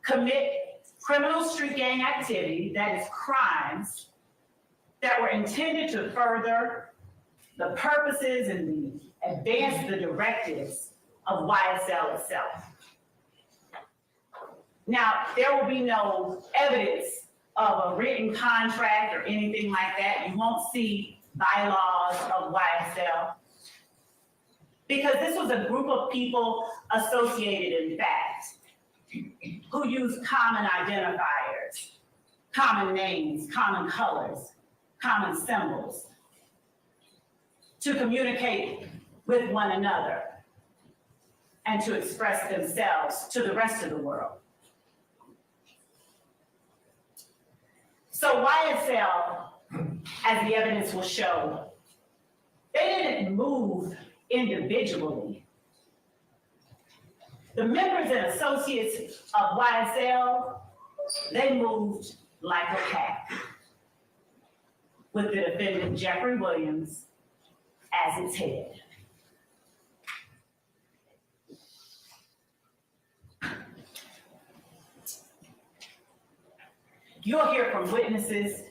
[SPEAKER 4] commit criminal street gang activity, that is crimes, that were intended to further the purposes and advance the directives of YSL itself. Now, there will be no evidence of a written contract or anything like that. You won't see bylaws of YSL, because this was a group of people associated in fact, who used common identifiers, common names, common colors, common symbols to communicate with one another and to express themselves to the rest of the world. So YSL, as the evidence will show, they didn't move individually. The members and associates of YSL, they moved like a pack, with the defendant Jeffrey Williams as its head. You'll hear from witnesses,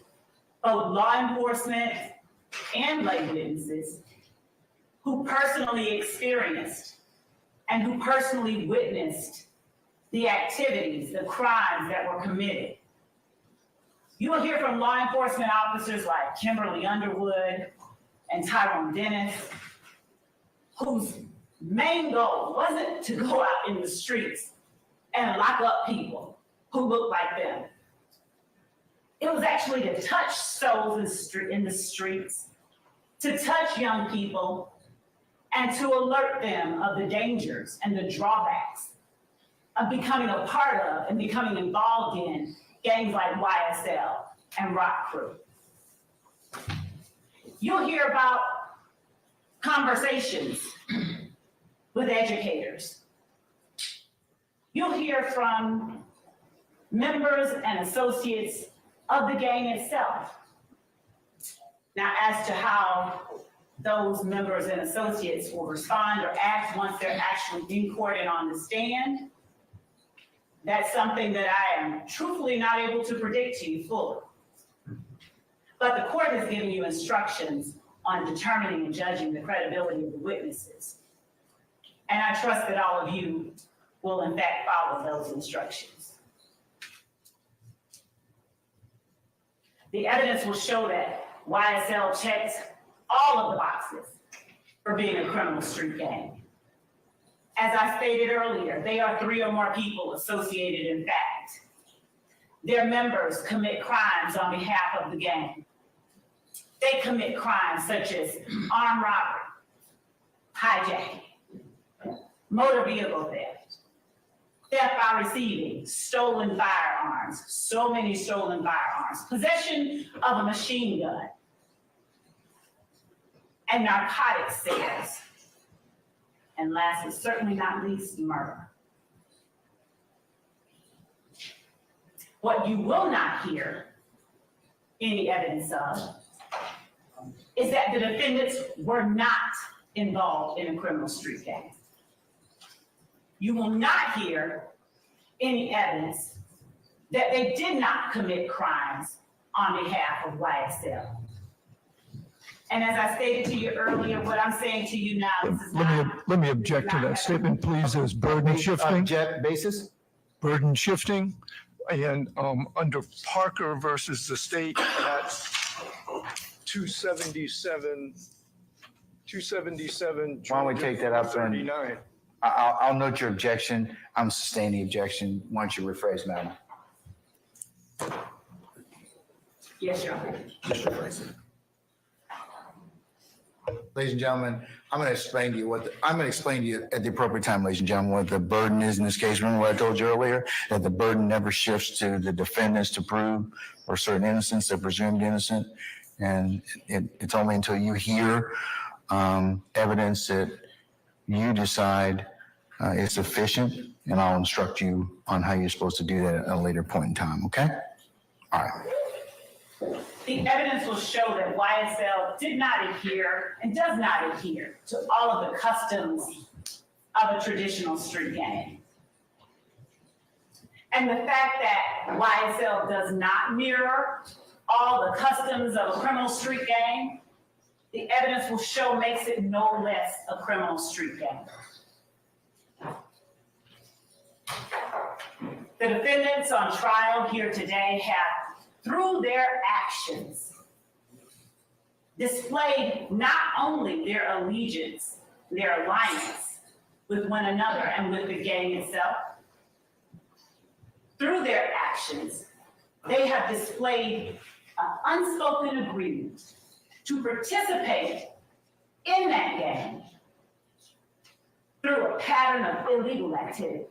[SPEAKER 4] both law enforcement and lay witnesses, who personally experienced and who personally witnessed the activities, the crimes that were committed. You will hear from law enforcement officers like Kimberly Underwood and Tyrone Dennis, whose main goal wasn't to go out in the streets and lock up people who looked like them. It was actually to touch souls in the streets, to touch young people, and to alert them of the dangers and the drawbacks of becoming a part of and becoming involved in gangs like YSL and Rock Crew. You'll hear about conversations with educators. You'll hear from members and associates of the gang itself. Now, as to how those members and associates will respond or act once they're actually in court and on the stand, that's something that I am truthfully not able to predict to you fully. But the court has given you instructions on determining and judging the credibility of the witnesses. And I trust that all of you will in fact follow those instructions. The evidence will show that YSL checked all of the boxes for being a criminal street gang. As I stated earlier, they are 3 or more people associated in fact. Their members commit crimes on behalf of the gang. They commit crimes such as armed robbery, hijacking, motor vehicle theft, theft by receiving, stolen firearms, so many stolen firearms, possession of a machine gun, and narcotics sales. And last but certainly not least, murder. What you will not hear any evidence of is that the defendants were not involved in a criminal street gang. You will not hear any evidence that they did not commit crimes on behalf of YSL. And as I stated to you earlier, what I'm saying to you now, this is not.
[SPEAKER 5] Let me object to that statement, please, as burden shifting.
[SPEAKER 1] Object basis?
[SPEAKER 5] Burden shifting. And under Parker versus the state at 277.
[SPEAKER 1] Why don't we take that up and
[SPEAKER 5] 39.
[SPEAKER 1] I'll note your objection. I'm sustaining the objection. Why don't you rephrase, madam?
[SPEAKER 4] Yes, Your Honor.
[SPEAKER 1] Just rephrase it. Ladies and gentlemen, I'm going to explain to you at the appropriate time, ladies and gentlemen, what the burden is in this case. Remember what I told you earlier? That the burden never shifts to the defendants to prove or certain innocence, they're presumed innocent. And it's only until you hear evidence that you decide is sufficient, and I'll instruct you on how you're supposed to do that at a later point in time, okay? All right.
[SPEAKER 4] The evidence will show that YSL did not adhere and does not adhere to all of the customs of a traditional street gang. And the fact that YSL does not mirror all the customs of a criminal street gang, the evidence will show makes it no less a criminal street gang. The defendants on trial here today have, through their actions, displayed not only their allegiance, their alliance with one another and with the gang itself. Through their actions, they have displayed an unspoken agreement to participate in that gang through a pattern of illegal activities.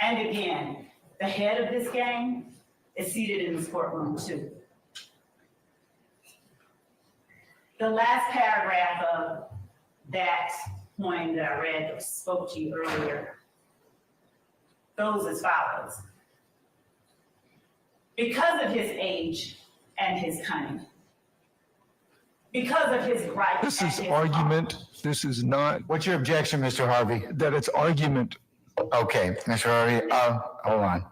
[SPEAKER 4] And again, the head of this gang is seated in this courtroom too. The last paragraph of that poem that I read or spoke to you earlier goes as follows. Because of his age and his cunning, because of his gripe.
[SPEAKER 5] This is argument. This is not
[SPEAKER 1] What's your objection, Mr. Harvey?
[SPEAKER 5] that it's argument.
[SPEAKER 1] Okay, Mr. Harvey, hold on.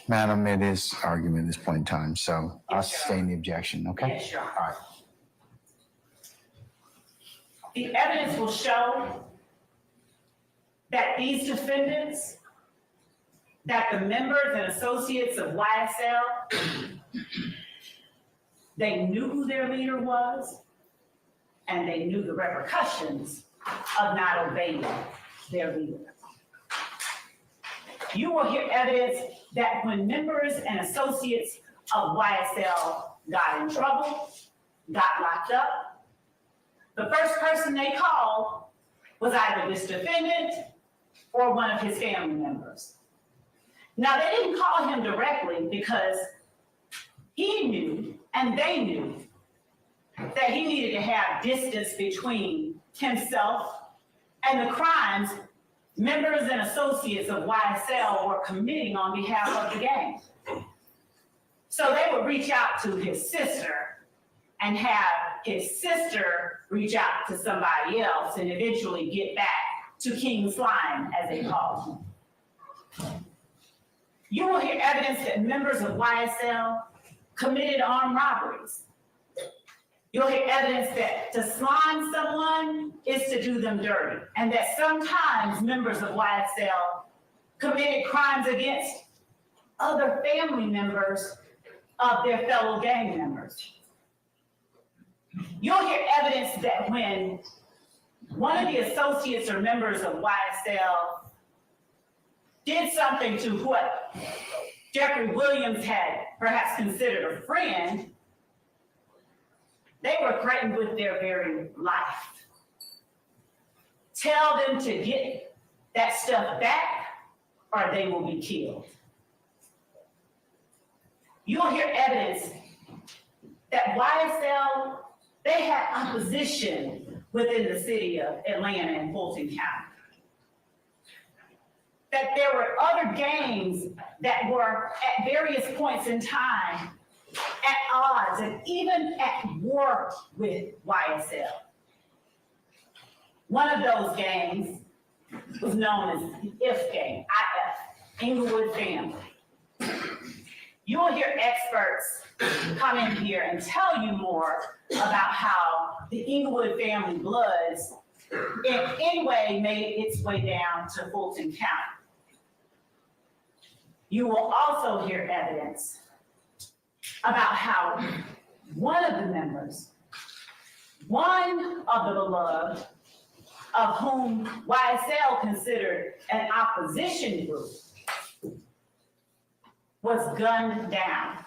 [SPEAKER 1] Madam, it is argument at this point in time, so I'll sustain the objection, okay?
[SPEAKER 4] Yes, Your Honor.
[SPEAKER 1] All right.
[SPEAKER 4] The evidence will show that these defendants, that the members and associates of YSL, they knew who their leader was, and they knew the repercussions of not obeying their leader. You will hear evidence that when members and associates of YSL got in trouble, got locked up, the first person they called was either this defendant or one of his family members. Now, they didn't call him directly because he knew and they knew that he needed to have distance between himself and the crimes members and associates of YSL were committing on behalf of the gang. So they would reach out to his sister and have his sister reach out to somebody else and eventually get back to King's Line, as they call him. You will hear evidence that members of YSL committed armed robberies. You'll hear evidence that to slime someone is to do them dirty, and that sometimes members of YSL committed crimes against other family members of their fellow gang members. You'll hear evidence that when one of the associates or members of YSL did something to what Jeffrey Williams had perhaps considered a friend, they were threatened with their very life. Tell them to get that stuff back or they will be killed. You'll hear evidence that YSL, they had opposition within the city of Atlanta and Fulton County. That there were other gangs that were at various points in time at odds and even at war with YSL. One of those gangs was known as the IF gang, IF, Inglewood Family. You will hear experts come in here and tell you more about how the Inglewood family bloods in any way made its way down to Fulton County. You will also hear evidence about how one of the members, one of the beloved, of whom YSL considered an opposition group, was gunned down.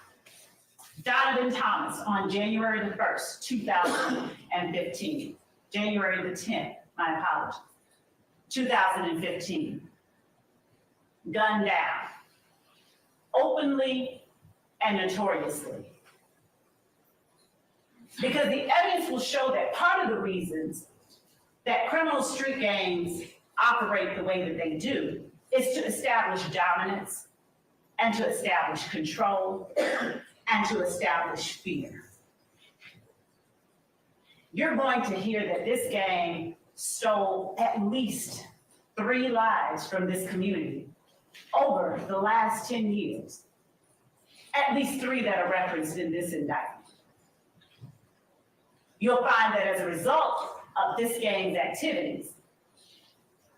[SPEAKER 4] Donovan Thomas on January the 1st, 2015. January the 10th, my apologies. 2015. Gunned down. Openly and notoriously. Because the evidence will show that part of the reasons that criminal street gangs operate the way that they do is to establish dominance and to establish control and to establish fear. You're going to hear that this gang stole at least 3 lives from this community over the last 10 years. At least 3 that are referenced in this indictment. You'll find that as a result of this gang's activities,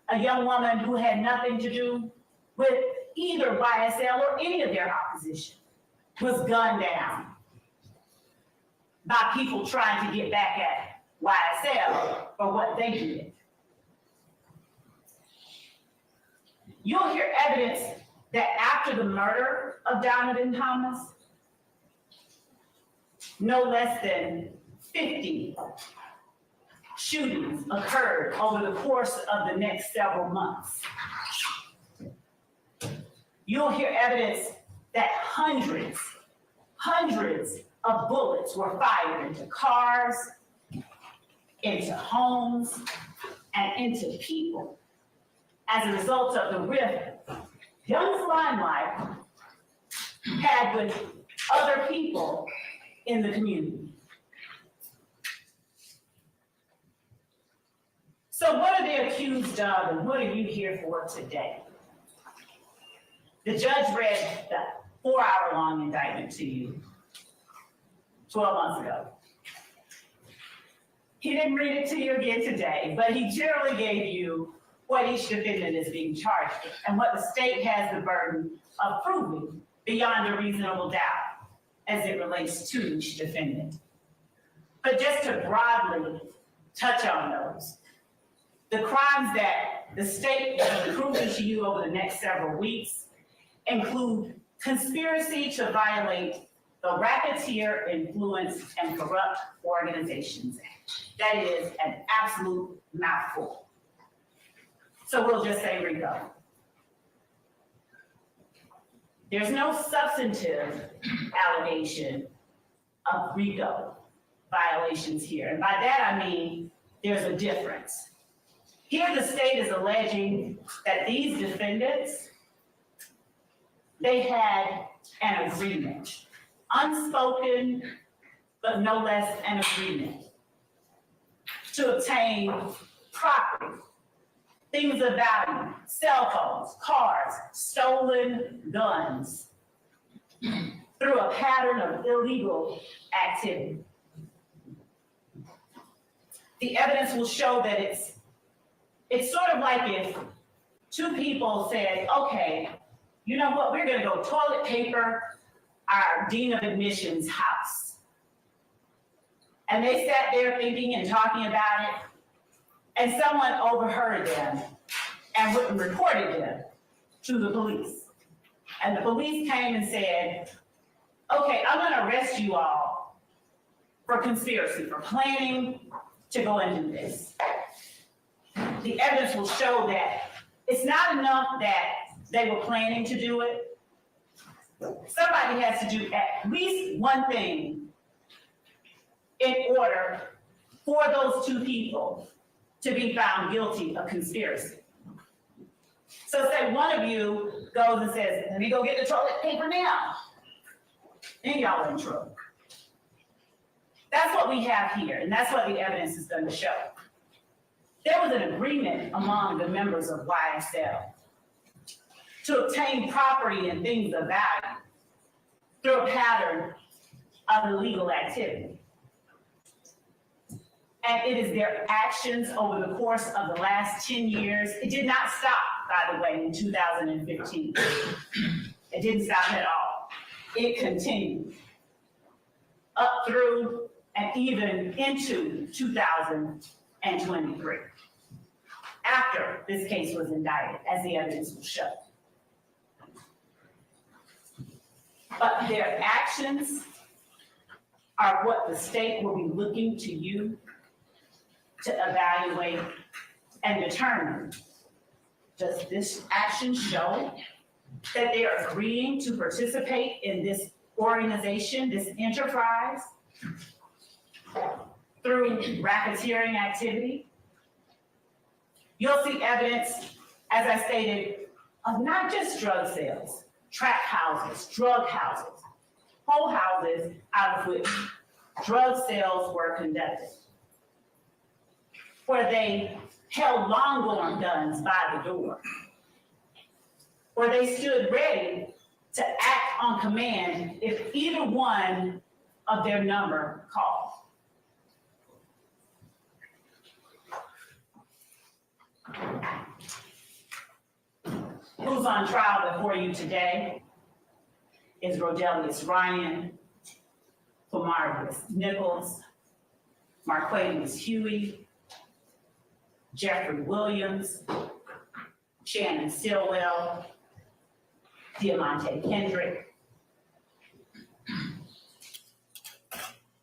[SPEAKER 4] a young woman who had nothing to do with either YSL or any of their opposition was gunned down by people trying to get back at YSL for what they did. You'll hear evidence that after the murder of Donovan Thomas, no less than 50 shootings occurred over the course of the next several months. You'll hear evidence that hundreds of bullets were fired into cars, into homes, and into people as a result of the rift young Limelight had with other people in the community. So what are they accused of and what are you here for today? The judge read the 4-hour-long indictment to you 12 months ago. He didn't read it to you again today, but he generally gave you what each defendant is being charged with and what the state has the burden of proving beyond a reasonable doubt as it relates to each defendant. But just to broadly touch on those, the crimes that the state will be proving to you over the next several weeks include conspiracy to violate the Racketeer Influence and Corrupt Organizations Act. That is an absolute mouthful. So we'll just say RICO. There's no substantive allegation of RICO violations here. And by that I mean there's a difference. Here the state is alleging that these defendants, they had an agreement, unspoken, but no less an agreement to obtain property, things of value, cell phones, cars, stolen guns, through a pattern of illegal activity. The evidence will show that it's sort of like if 2 people said, okay, you know what, we're gonna go toilet paper our dean of admissions house. And they sat there thinking and talking about it, and someone overheard them and went and reported them to the police. And the police came and said, okay, I'm gonna arrest you all for conspiracy, for planning to go and do this. The evidence will show that it's not enough that they were planning to do it. Somebody has to do at least one thing in order for those two people to be found guilty of conspiracy. So say one of you goes and says, let me go get the toilet paper now. Then y'all are in trouble. That's what we have here, and that's what the evidence is going to show. There was an agreement among the members of YSL to obtain property and things of value through a pattern of illegal activity. And it is their actions over the course of the last 10 years. It did not stop, by the way, in 2015. It didn't stop at all. It continued up through and even into 2023, after this case was indicted, as the evidence will show. But their actions are what the state will be looking to you to evaluate and determine. Does this action show that they are agreeing to participate in this organization, this enterprise, through racketeering activity? You'll see evidence, as I stated, of not just drug sales, trap houses, drug houses, whole houses out of which drug sales were conducted, where they held long-arm guns by the door, where they stood ready to act on command if either one of their number called. Who's on trial before you today is Rodelius Ryan, Fomarius Nichols, Marquavius Huey, Jeffrey Williams, Shannon Stillwell, Diamante Kendrick.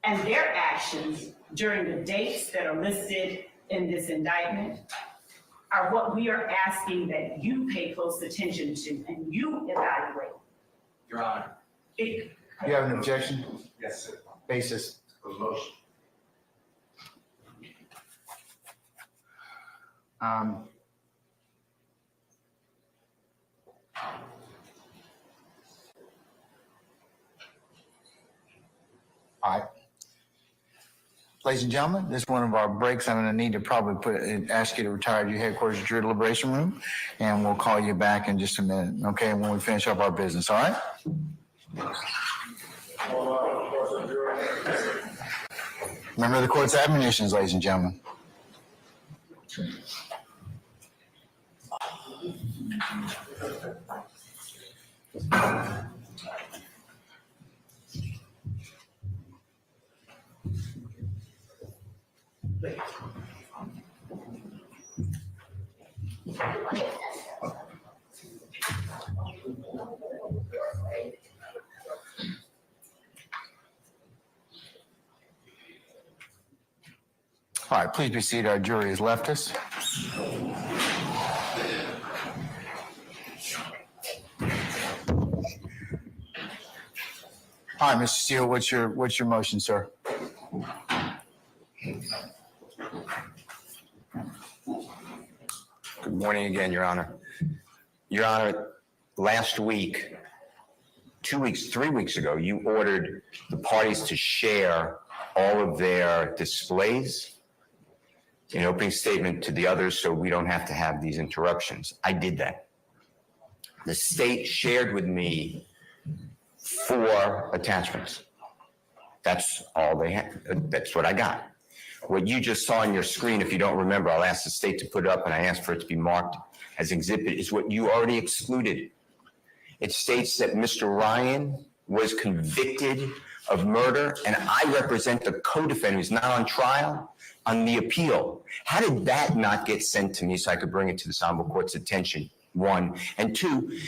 [SPEAKER 4] And their actions during the dates that are listed in this indictment are what we are asking that you pay close attention to and you evaluate.
[SPEAKER 3] Your Honor.
[SPEAKER 1] You have an objection?
[SPEAKER 3] Yes, sir.
[SPEAKER 1] Basis.
[SPEAKER 3] For the motion.
[SPEAKER 1] All right. Ladies and gentlemen, this is one of our breaks. I'm going to need to probably ask you to retire to your headquarters at your deliberation room, and we'll call you back in just a minute, okay, when we finish up our business, all right? Remember the court's admonitions, ladies and gentlemen. All right, please be seated. Our jury has left us. All right, Mr. Steele, what's your motion, sir?
[SPEAKER 9] Good morning again, Your Honor. Your Honor, last week, 2 weeks, 3 weeks ago, you ordered the parties to share all of their displays in opening statement to the others so we don't have to have these interruptions. I did that. The state shared with me 4 attachments. That's all they had. That's what I got. What you just saw on your screen, if you don't remember, I'll ask the state to put it up and I asked for it to be marked as exhibit, is what you already excluded. It states that Mr. Ryan was convicted of murder and I represent the co-defendant who's not on trial on the appeal. How did that not get sent to me so I could bring it to this honorable court's attention? 1. And 2,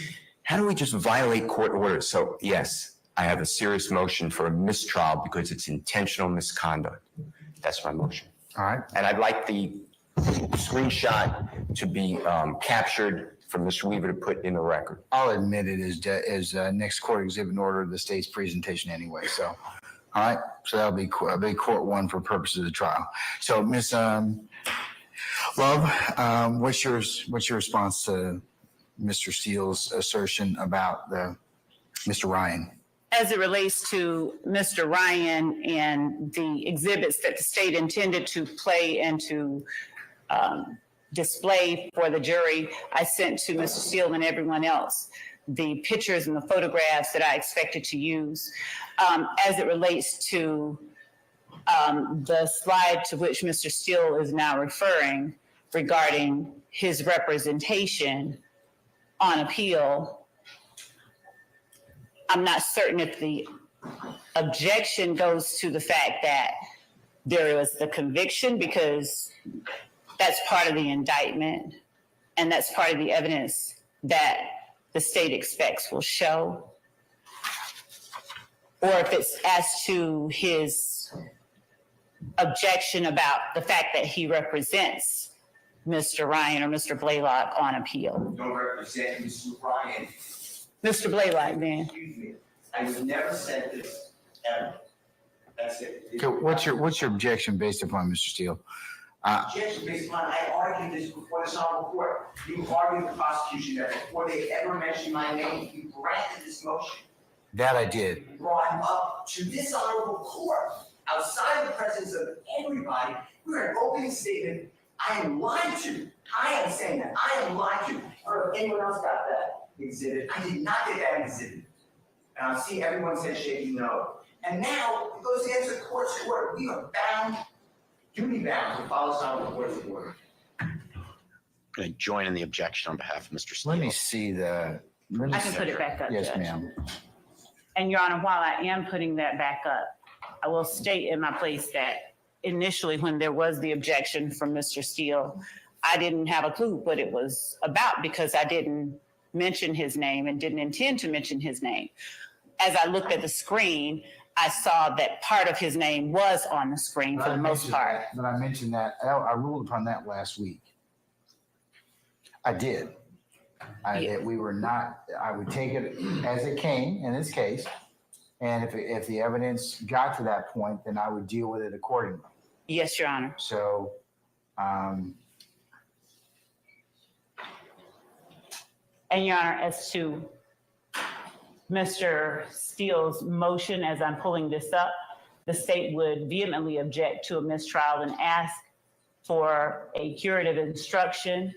[SPEAKER 9] how do we just violate court orders? So yes, I have a serious motion for a mistrial because it's intentional misconduct. That's my motion.
[SPEAKER 1] All right.
[SPEAKER 9] And I'd like the screenshot to be captured for Mr. Weaver to put in the record.
[SPEAKER 1] I'll admit it is next court exhibit in order of the state's presentation anyway. So, all right. So that'll be court one for purposes of the trial. So, Ms. Love, what's your response to Mr. Steele's assertion about Mr. Ryan?
[SPEAKER 4] As it relates to Mr. Ryan and the exhibits that the state intended to play and to display for the jury, I sent to Mr. Steele and everyone else the pictures and the photographs that I expected to use. As it relates to the slide to which Mr. Steele is now referring regarding his representation on appeal, I'm not certain if the objection goes to the fact that there was the conviction, because that's part of the indictment and that's part of the evidence that the state expects will show, or if it's as to his objection about the fact that he represents Mr. Ryan or Mr. Blaylock on appeal.
[SPEAKER 10] Don't represent Mr. Ryan.
[SPEAKER 4] Mr. Blaylock, then.
[SPEAKER 10] Excuse me. I would never said this, ever. That's it.
[SPEAKER 1] Okay, what's your objection based upon, Mr. Steele?
[SPEAKER 10] Objection based upon, I argued this before this honorable court. You argued the prosecution that before they ever mentioned my name, you granted this motion.
[SPEAKER 1] That I did.
[SPEAKER 10] You brought him up to this honorable court, outside the presence of everybody. We're an opening statement. I am lied to. I am saying that. I am lied to. Or if anyone else got that exhibit, I did not get that exhibit. And I see everyone says shaking no. And now it goes against the court's order. We are bound, duty bound, to follow some of the court's order.
[SPEAKER 11] I'm going to join in the objection on behalf of Mr. Steele.
[SPEAKER 1] Let me see
[SPEAKER 4] I can put it back up,
[SPEAKER 1] Yes,
[SPEAKER 4] Judge.
[SPEAKER 1] ma'am.
[SPEAKER 4] And Your Honor, while I am putting that back up, I will state in my place that initially when there was the objection from Mr. Steele, I didn't have a clue what it was about because I didn't mention his name and didn't intend to mention his name. As I looked at the screen, I saw that part of his name was on the screen for the most part.
[SPEAKER 1] But I mentioned that, I ruled upon that last week. I did. We were not, I would take it as it came in this case. And if the evidence got to that point, then I would deal with it accordingly.
[SPEAKER 4] Yes, Your Honor.
[SPEAKER 1] So,
[SPEAKER 4] And Your Honor, as to Mr. Steele's motion, as I'm pulling this up, the state would vehemently object to a mistrial and ask for a curative instruction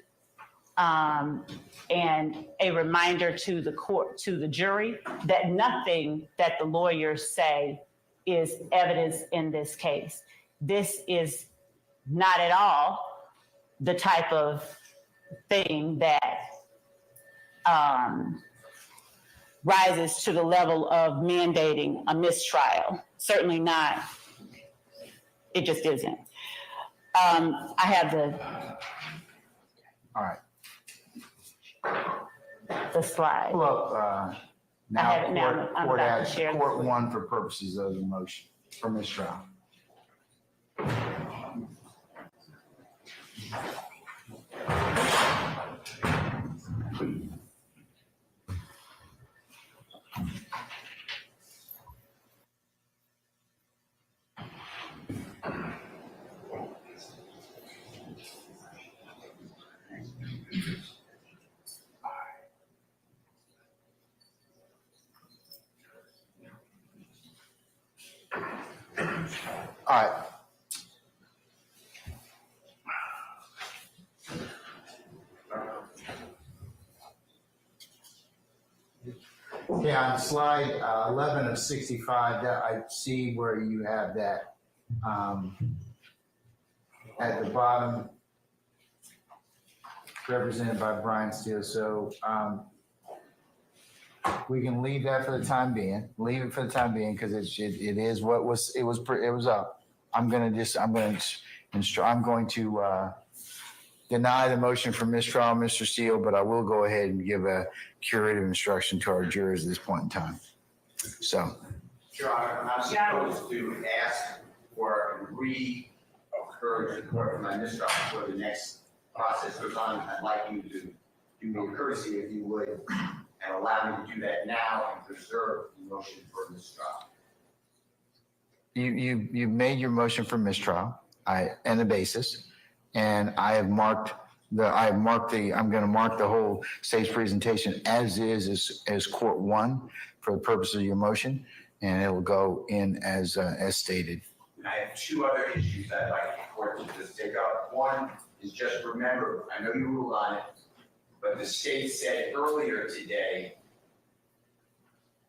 [SPEAKER 4] and a reminder to the court, to the jury, that nothing that the lawyers say is evidence in this case. This is not at all the type of thing that rises to the level of mandating a mistrial. Certainly not. It just isn't. I have
[SPEAKER 1] all right.
[SPEAKER 4] the slide.
[SPEAKER 1] Pull up,
[SPEAKER 4] I have it now.
[SPEAKER 1] now,
[SPEAKER 4] I'm
[SPEAKER 1] court
[SPEAKER 4] about to
[SPEAKER 1] action,
[SPEAKER 4] share the
[SPEAKER 1] court
[SPEAKER 4] screen.
[SPEAKER 1] one for purposes of the motion for mistrial. All right. Okay, on slide 11 of 65, that I see where you have that at the bottom, represented by Brian Steele. So we can leave that for the time being. Leave it for the time being because it is what was it was up. I'm going to deny the motion for mistrial, Mr. Steele, but I will go ahead and give a curative instruction to our jurors at this point in time. So,
[SPEAKER 10] Your Honor, I'm not supposed to ask for re-occurrence report from my mistrial before the next process goes on. I'd like you to do me a courtesy, if you would, and allow me to do that now and preserve the motion for mistrial.
[SPEAKER 1] you've made your motion for mistrial, and the basis, and I'm gonna mark the whole state's presentation as court one for the purpose of your motion, and it will go in as stated.
[SPEAKER 10] And I have two other issues I'd like the court to just take up. One is just remember, I know you ruled on it, but the state said earlier today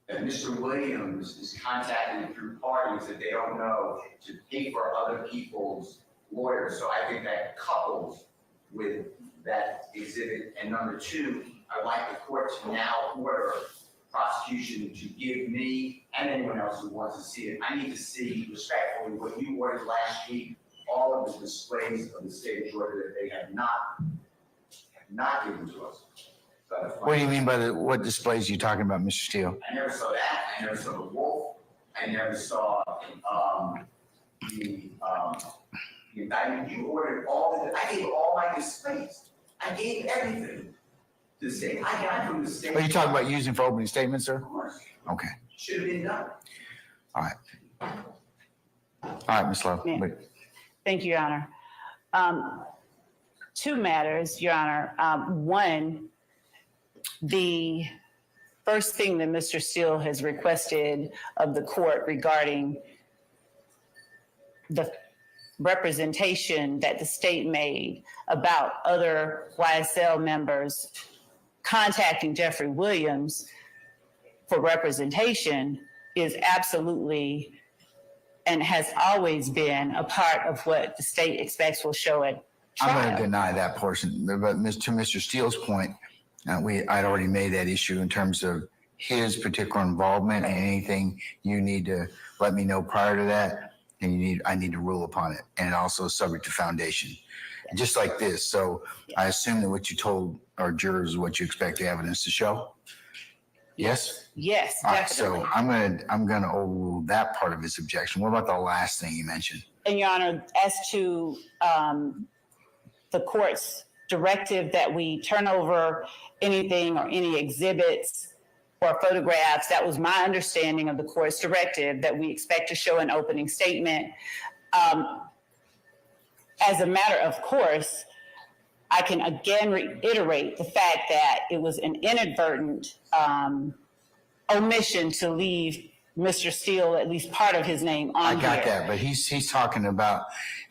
[SPEAKER 10] that Mr. Williams is contacting through parties that they don't know to pay for other people's lawyers. So I think that couples with that exhibit. And number two, I'd like the court to now order prosecution to give me and anyone else who wants to see it. I need to see respectfully what you ordered last week, all of the displays of the state of Georgia that they have not given to us. So
[SPEAKER 1] What do you mean by what displays are you talking about, Mr. Steele?
[SPEAKER 10] I never saw that. I never saw the wolf. I never saw the indictment. You ordered I gave all my displays. I gave everything to the state. I got from the state.
[SPEAKER 1] Are you talking about using for opening statements, sir?
[SPEAKER 10] Of course.
[SPEAKER 1] Okay.
[SPEAKER 10] Should have been done.
[SPEAKER 1] All right, Ms. Love.
[SPEAKER 4] Yeah.
[SPEAKER 1] Wait.
[SPEAKER 4] Thank you, Your Honor. Two matters, Your Honor. One, the first thing that Mr. Steele has requested of the court regarding the representation that the state made about other YSL members contacting Jeffrey Williams for representation is absolutely and has always been a part of what the state expects will show at trial.
[SPEAKER 1] I'm going to deny that portion, but to Mr. Steele's point, I'd already made that issue in terms of his particular involvement, and anything you need to let me know prior to that, and I need to rule upon it, and also subject to foundation, just like this. So I assume that what you told our jurors is what you expect the evidence to show. Yes.
[SPEAKER 4] Yes,
[SPEAKER 1] All right,
[SPEAKER 4] definitely.
[SPEAKER 1] so I'm gonna overrule that part of his objection. What about the last thing you mentioned?
[SPEAKER 4] And Your Honor, as to the court's directive that we turn over anything or any exhibits or photographs, that was my understanding of the court's directive, that we expect to show an opening statement. As a matter of course, I can again reiterate the fact that it was an inadvertent omission to leave Mr. Steele, at least part of his name on here.
[SPEAKER 1] I got that, but he's talking about,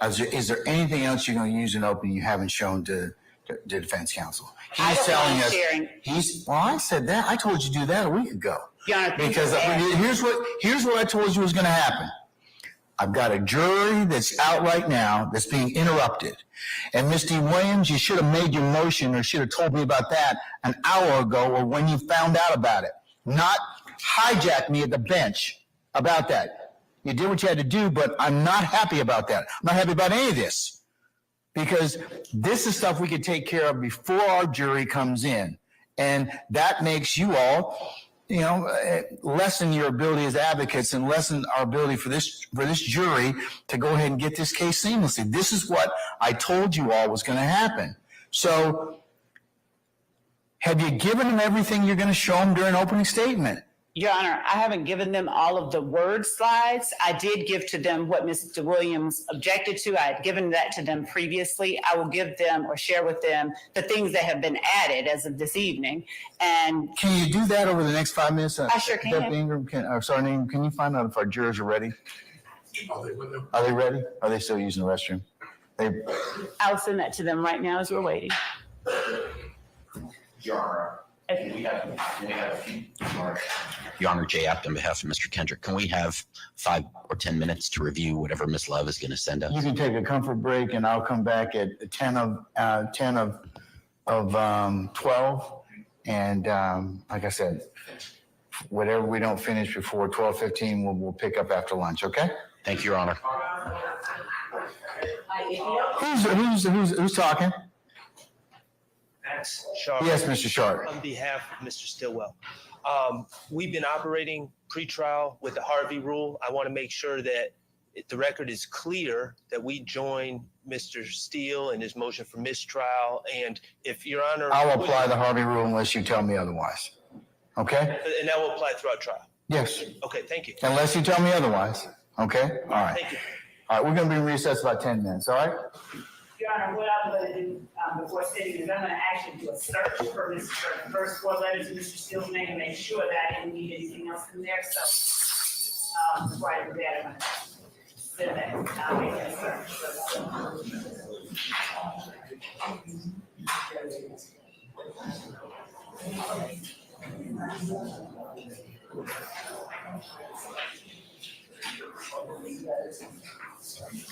[SPEAKER 1] is there anything else you're gonna use in open you haven't shown to defense counsel?
[SPEAKER 4] I
[SPEAKER 1] He's
[SPEAKER 4] don't
[SPEAKER 1] telling
[SPEAKER 4] mind
[SPEAKER 1] us,
[SPEAKER 4] sharing.
[SPEAKER 1] well, I said that, I told you to do that a week ago.
[SPEAKER 4] Your Honor,
[SPEAKER 1] Because here's what I told you was gonna happen. I've got a jury that's out right now that's being interrupted. And Mr. Williams, you should have made your motion or should have told me about that an hour ago or when you found out about it. Not hijack me at the bench about that. You did what you had to do, but I'm not happy about that. I'm not happy about any of this. Because this is stuff we could take care of before our jury comes in. And that makes you all, lessen your ability as advocates and lessen our ability for this jury to go ahead and get this case seamlessly. This is what I told you all was going to happen. So have you given them everything you're going to show them during opening statement?
[SPEAKER 4] Your Honor, I haven't given them all of the word slides. I did give to them what Mr. Williams objected to. I had given that to them previously. I will give them or share with them the things that have been added as of this evening. And
[SPEAKER 1] can you do that over the next 5 minutes?
[SPEAKER 4] I sure can.
[SPEAKER 1] Deputy Ingram, Ingram, can you find out if our jurors are ready? Are they ready? Are they still using the restroom?
[SPEAKER 4] I'll send that to them right now as we're waiting.
[SPEAKER 10] Your Honor, we have a few.
[SPEAKER 11] Your Honor, Jay Apt on behalf of Mr. Kendrick, can we have 5 or 10 minutes to review whatever Ms. Love is going to send us?
[SPEAKER 1] You can take a comfort break and I'll come back at 10 of 12. And like I said, whatever we don't finish before 12:15, we'll pick up after lunch, okay?
[SPEAKER 11] Thank you, Your Honor.
[SPEAKER 1] Who's talking?
[SPEAKER 12] Max Sharp.
[SPEAKER 1] Yes, Mr. Sharp.
[SPEAKER 12] On behalf of Mr. Stillwell. We've been operating pretrial with the Harvey rule. I want to make sure that the record is clear that we join Mr. Steele in his motion for mistrial. And if Your Honor.
[SPEAKER 1] I'll apply the Harvey rule unless you tell me otherwise. Okay?
[SPEAKER 12] And that will apply throughout trial.
[SPEAKER 1] Yes,
[SPEAKER 12] Okay, thank you.
[SPEAKER 1] unless you tell me otherwise. Okay? All right.
[SPEAKER 12] Thank you.
[SPEAKER 1] All right, we're going to be in recess about 10 minutes, all right?
[SPEAKER 4] Your Honor, what I'm gonna do, before sitting is I'm gonna actually do a search for the first four letters of Mr. Steele's name and make sure that I didn't need anything else in there, so, before I do that, I'm gonna send that, I'll make that search.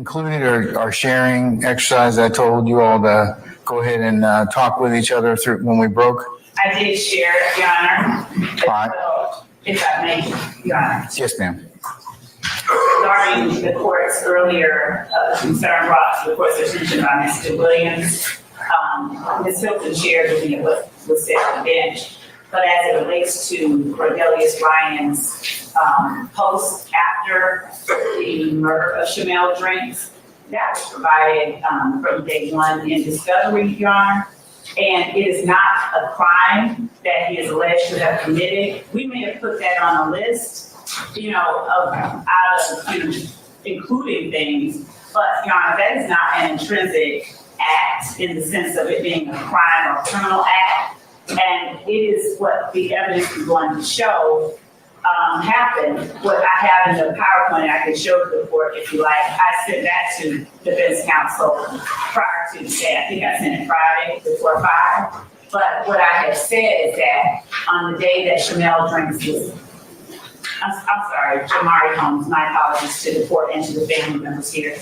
[SPEAKER 1] concluded our sharing exercise. I told you all to go ahead and talk with each other through when we broke.
[SPEAKER 4] I did share, Your Honor.
[SPEAKER 1] All right.
[SPEAKER 4] If I may, Your Honor.
[SPEAKER 1] Yes, ma'am.
[SPEAKER 4] Regarding the court's earlier concern brought to the court's attention by Mr. Williams, Ms. Hilton shared with me what was said on the bench. But as it relates to Cordelius Ryan's post after the murder of Shamel Drinks, that was provided from day one in discovery, Your Honor. And it is not a crime that he is alleged to have committed. We may have put that on a list, including things, but Your Honor, that is not an intrinsic act in the sense of it being a crime or criminal act. And it is what the evidence is going to show happened. What I have in the PowerPoint, I can show to the court if you like. I sent that to defense counsel prior to today. I think I sent it Friday before 5. But what I have said is that on the day that Shamel Drinks was, I'm sorry, Jamari Holmes, my apologies to the court and to the family members here.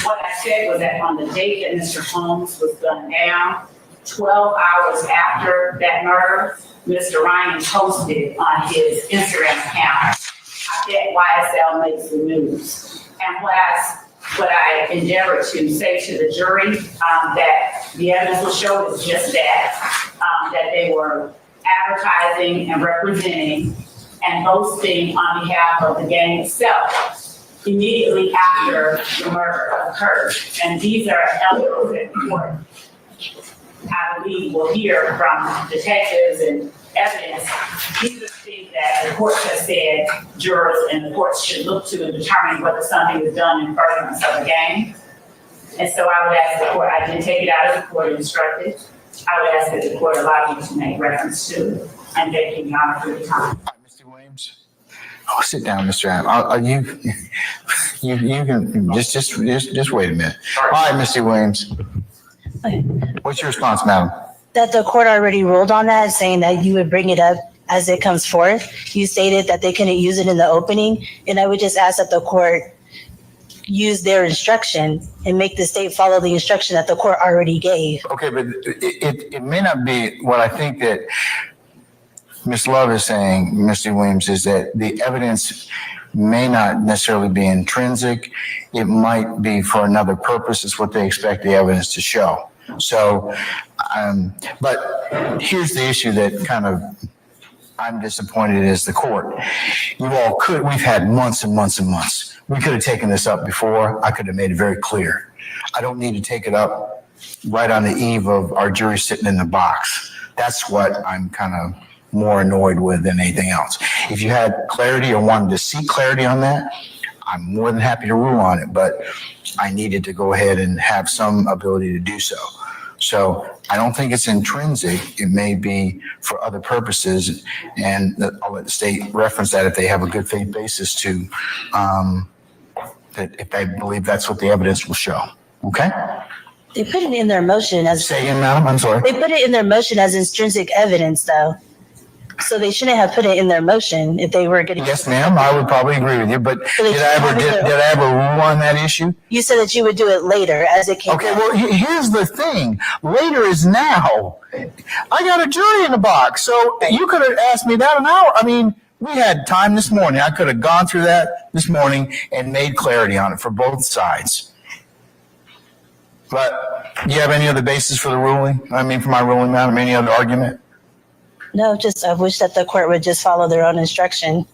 [SPEAKER 4] What I said was that on the date that Mr. Holmes was gunned down, 12 hours after that murder, Mr. Ryan posted on his Instagram account, I bet YSL makes the news. And what I endeavored to say to the jury, that the evidence will show is just that, that they were advertising and representing and boasting on behalf of the gang itself immediately after the murder occurred. And these are elements that the court, I believe, will hear from detectives and evidence. These are things that the courts have said jurors and the courts should look to in determining whether something is done in furtherance of the gang. And so I would ask the court, I didn't take it out of the court instructed. I would ask that the court allow you to make reference to it. And thank you, Your Honor, for your time.
[SPEAKER 1] Mr. Williams. Oh, sit down, Mr. Adam. You can just wait a minute. All right, Mr. Williams. What's your response, madam?
[SPEAKER 7] That the court already ruled on that, saying that you would bring it up as it comes forth. You stated that they couldn't use it in the opening, and I would just ask that the court use their instruction and make the state follow the instruction that the court already gave.
[SPEAKER 1] Okay, but it may not be what I think that Ms. Love is saying, Mr. Williams, is that the evidence may not necessarily be intrinsic. It might be for another purpose. It's what they expect the evidence to show. So, but here's the issue that kind of I'm disappointed as the court. We've had months and months and months. We could have taken this up before. I could have made it very clear. I don't need to take it up right on the eve of our jury sitting in the box. That's what I'm kind of more annoyed with than anything else. If you had clarity or wanted to seek clarity on that, I'm more than happy to rule on it, but I needed to go ahead and have some ability to do so. So I don't think it's intrinsic. It may be for other purposes, and I'll let the state reference that if they have a good faith basis to, that if they believe that's what the evidence will show. Okay?
[SPEAKER 7] They put it in their motion as.
[SPEAKER 1] Say again, madam, I'm sorry.
[SPEAKER 7] They put it in their motion as intrinsic evidence, though. So they shouldn't have put it in their motion if they were going to.
[SPEAKER 1] Yes, ma'am, I would probably agree with you, but
[SPEAKER 7] So
[SPEAKER 1] did I ever rule on that issue?
[SPEAKER 7] You said that you would do it later as it came.
[SPEAKER 1] Okay,
[SPEAKER 7] out.
[SPEAKER 1] well, here's the thing. Later is now. I got a jury in the box, so you could have asked me that an hour. I mean, we had time this morning. I could have gone through that this morning and made clarity on it for both sides. But do you have any other basis for the ruling? I mean, for my ruling, madam, any other argument?
[SPEAKER 7] No, just I wish that the court would just follow their own instruction.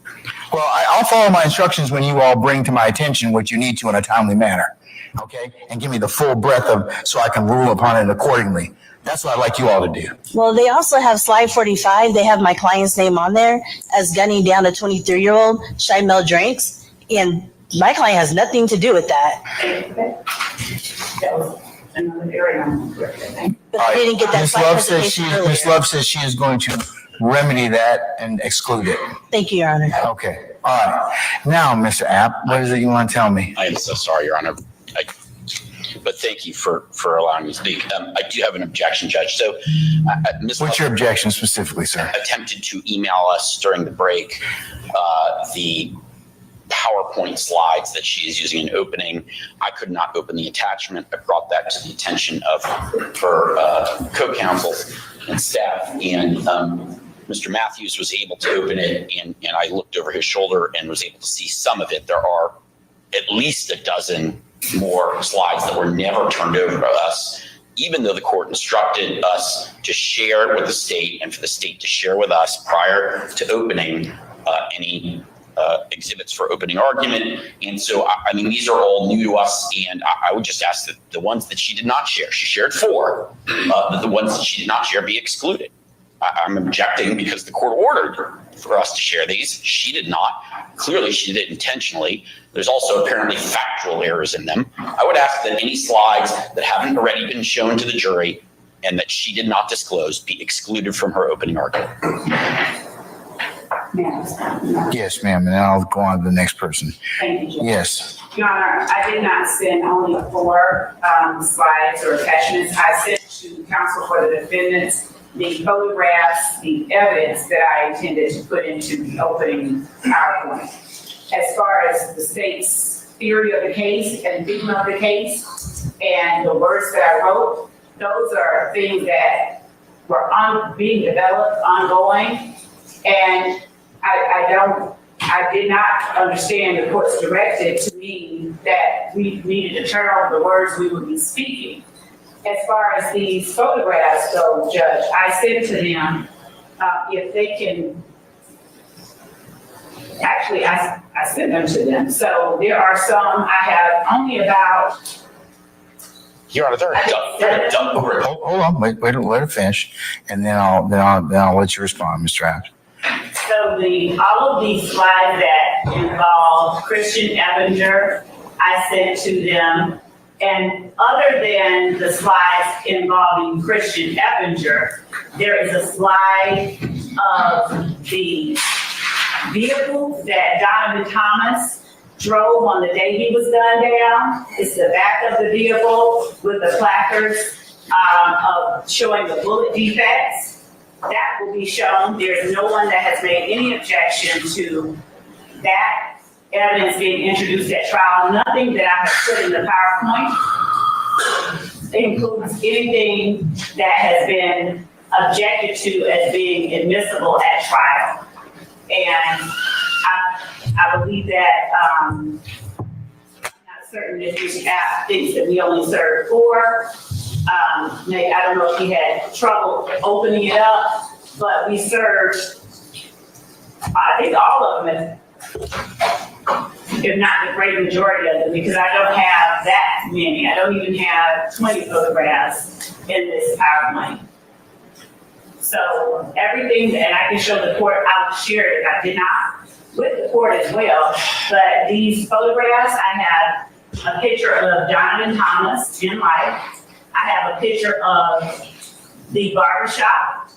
[SPEAKER 1] Well, I'll follow my instructions when you all bring to my attention what you need to in a timely manner, okay? And give me the full breadth of, so I can rule upon it accordingly. That's what I'd like you all to do.
[SPEAKER 7] Well, they also have slide 45. They have my client's name on there as gunning down a 23-year-old, Shymel Drinks. And my client has nothing to do with that.
[SPEAKER 4] That was another area I'm correcting.
[SPEAKER 7] But I didn't get that
[SPEAKER 1] Ms.
[SPEAKER 7] slide
[SPEAKER 1] Love says
[SPEAKER 7] presentation earlier.
[SPEAKER 1] Ms. Love says she is going to remedy that and exclude it.
[SPEAKER 7] Thank you, Your Honor.
[SPEAKER 1] Okay, all right. Now, Mr. App, what is it you want to tell me?
[SPEAKER 11] I am so sorry, Your Honor. But thank you for allowing me to speak. I do have an objection, Judge. So, Ms.
[SPEAKER 1] What's your objection specifically, sir?
[SPEAKER 11] attempted to email us during the break the PowerPoint slides that she is using in opening. I could not open the attachment. I brought that to the attention of her co-counsels and staff, and Mr. Matthews was able to open it, and I looked over his shoulder and was able to see some of it. There are at least a dozen more slides that were never turned over to us, even though the court instructed us to share it with the state and for the state to share with us prior to opening any exhibits for opening argument. And so, I mean, these are all new to us, and I would just ask that the ones that she did not share, she shared 4, that the ones that she did not share be excluded. I'm objecting because the court ordered for us to share these. She did not. Clearly, she did it intentionally. There's also apparently factual errors in them. I would ask that any slides that haven't already been shown to the jury and that she did not disclose be excluded from her opening argument.
[SPEAKER 1] Yes, ma'am, and then I'll go on to the next person.
[SPEAKER 4] Thank you, Judge.
[SPEAKER 1] Yes.
[SPEAKER 4] Your Honor, I did not send only 4 slides or attachments. I sent to counsel for the defendants the photographs, the evidence that I intended to put into the opening PowerPoint. As far as the state's theory of the case and theme of the case and the words that I wrote, those are things that were being developed, ongoing, and I did not understand the court's directive to me that we needed to turn over the words we would be speaking. As far as these photographs go, Judge, I said to them, if they can, actually, I sent them to them. So there are some, I have only about.
[SPEAKER 11] Your Honor, they're done.
[SPEAKER 1] Hold on, wait, let it finish, and then I'll let you respond, Mr. Adams.
[SPEAKER 4] So all of these slides that involve Christian Ebinger, I sent to them. And other than the slides involving Christian Ebinger, there is a slide of the vehicle that Donovan Thomas drove on the day he was gunned down. It's the back of the vehicle with the placards of showing the bullet defects. That will be shown. There's no one that has made any objection to that evidence being introduced at trial. Nothing that I have put in the PowerPoint includes anything that has been objected to as being admissible at trial. And I believe that, I'm not certain if Mr. App thinks that we only served 4. I don't know if he had trouble opening it up, but we served, I think all of them, if not the great majority of them, because I don't have that many. I don't even have 20 photographs in this PowerPoint. So everything, and I can show the court, I will share it if I did not with the court as well. But these photographs, I have a picture of Donovan Thomas in life. I have a picture of the barbershop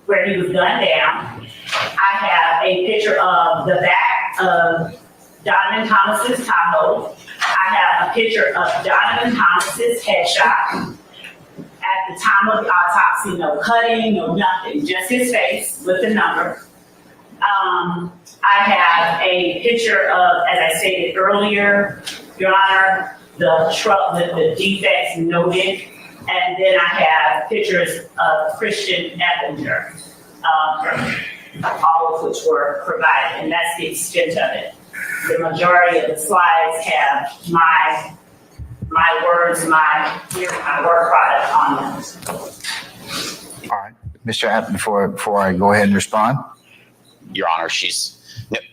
[SPEAKER 4] where he was gunned down. I have a picture of the back of Donovan Thomas's Tahoe. I have a picture of Donovan Thomas's headshot. At the time of the autopsy, no cutting, no nothing, just his face with the number. I have a picture of, as I stated earlier, Your Honor, the truck with the defects noted. And then I have pictures of Christian Ebinger, all of which were provided, and that's the extent of it. The majority of the slides have my words, my work product on them.
[SPEAKER 1] All right, Mr. App, before I go ahead and respond.
[SPEAKER 11] Your Honor,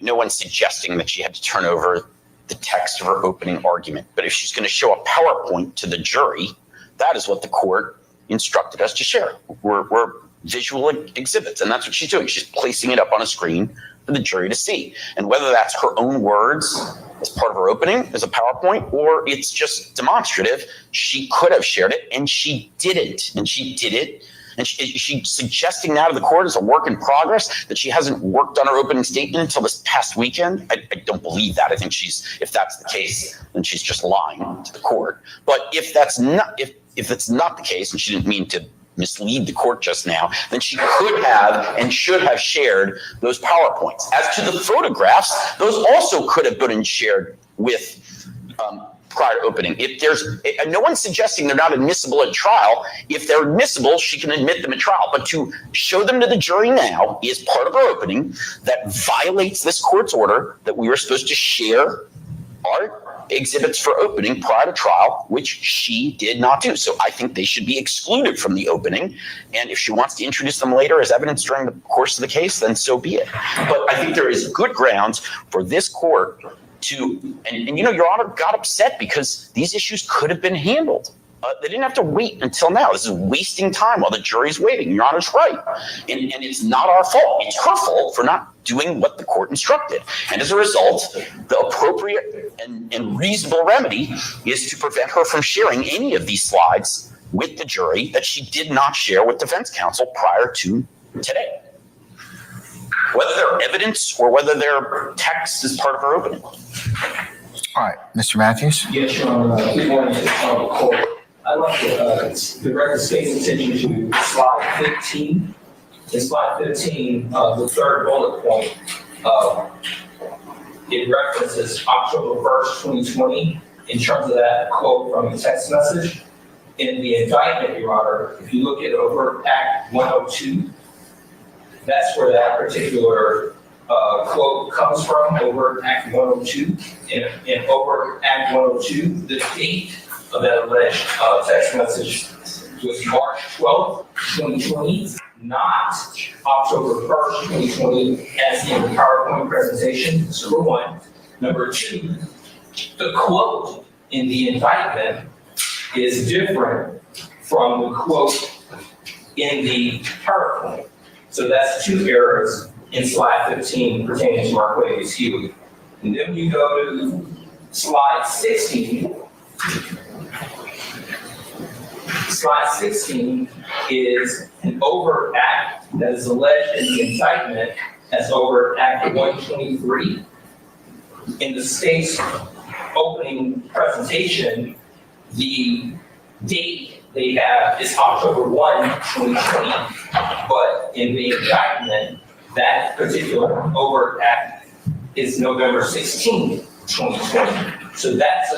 [SPEAKER 11] no one's suggesting that she had to turn over the text of her opening argument, but if she's going to show a PowerPoint to the jury, that is what the court instructed us to share. We're visual exhibits, and that's what she's doing. She's placing it up on a screen for the jury to see. And whether that's her own words as part of her opening as a PowerPoint, or it's just demonstrative, she could have shared it, and she didn't. And she did it. And she's suggesting now to the court as a work in progress that she hasn't worked on her opening statement until this past weekend. I don't believe that. I think if that's the case, then she's just lying to the court. But if that's not the case, and she didn't mean to mislead the court just now, then she could have and should have shared those PowerPoints. As to the photographs, those also could have been shared with prior to opening. If there's, no one's suggesting they're not admissible at trial. If they're admissible, she can admit them at trial. But to show them to the jury now is part of our opening that violates this court's order that we were supposed to share our exhibits for opening prior to trial, which she did not do. So I think they should be excluded from the opening. And if she wants to introduce them later as evidence during the course of the case, then so be it. But I think there is good grounds for this court to, and you know, Your Honor got upset because these issues could have been handled. They didn't have to wait until now. This is wasting time while the jury's waiting. Your Honor's right. And it's not our fault. It's her fault for not doing what the court instructed. And as a result, the appropriate and reasonable remedy is to prevent her from sharing any of these slides with the jury that she did not share with defense counsel prior to today. Whether they're evidence or whether they're text is part of her opening.
[SPEAKER 1] All right, Mr. Matthews?
[SPEAKER 13] Yes, Your Honor. Good morning to the court. I'd like to direct the state's attention to slide 15. In slide 15, the third bullet point, it references October 1st, 2020, in terms of that quote from the text message. In the indictment, Your Honor, if you look at Overt Act 102, that's where that particular quote comes from, Overt Act 102. In Overt Act 102, the date of that alleged text message was March 12th, 2020, not October 1st, 2020, as in the PowerPoint presentation. That's number one. Number two, the quote in the indictment is different from the quote in the PowerPoint. So that's two errors in slide 15 pertaining to Marquez Huey. And then you go to slide 16. Slide 16 is an overt act that is alleged in the indictment as Overt Act 123. In the state's opening presentation, the date they have is October 1, 2020. But in the indictment, that particular overt act is November 16, 2020. So that's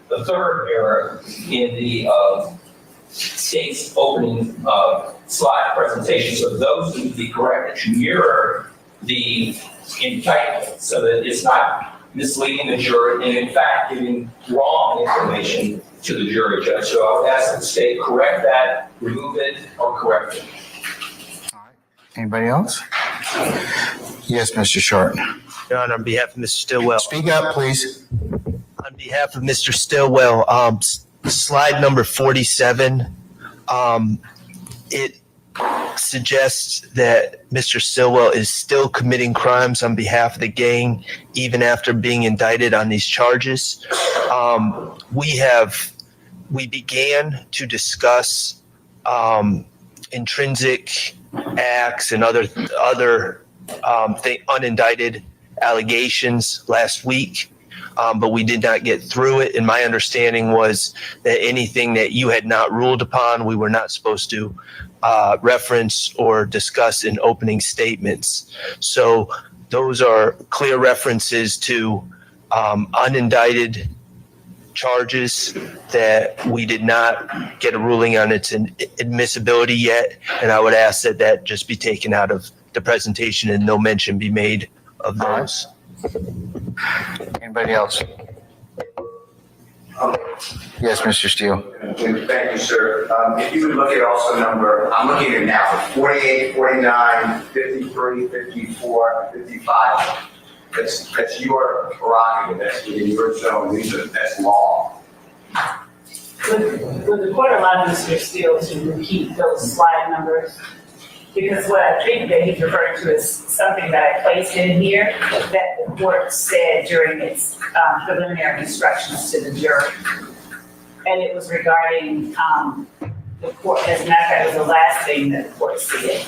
[SPEAKER 13] the third error in the state's opening slide presentation. So those need to be corrected to mirror the indictment so that it's not misleading the jury and in fact giving wrong information to the jury judge. So I would ask that the state correct that, remove it, or correct it.
[SPEAKER 1] Anybody else? Yes, Mr. Short.
[SPEAKER 12] Your Honor, on behalf of Mr. Stillwell.
[SPEAKER 1] Speak up, please.
[SPEAKER 12] On behalf of Mr. Stillwell, slide number 47, it suggests that Mr. Stillwell is still committing crimes on behalf of the gang, even after being indicted on these charges. We began to discuss intrinsic acts and other unindicted allegations last week. But we did not get through it. And my understanding was that anything that you had not ruled upon, we were not supposed to reference or discuss in opening statements. So those are clear references to unindicted charges that we did not get a ruling on its admissibility yet. And I would ask that that just be taken out of the presentation and no mention be made of those.
[SPEAKER 1] Anybody else? Yes, Mr. Steele.
[SPEAKER 3] Thank you, sir. If you would look at also number, I'm looking at it now, 48, 49, 53, 54, 55. That's your prerogative. That's within your zone. That's law.
[SPEAKER 4] Would the court allow Mr. Steele to repeat those slide numbers? Because what I think that he's referring to is something that I placed in here that the court said during its preliminary instructions to the jury. And it was regarding the court, as a matter of fact, it was the last thing that the court said.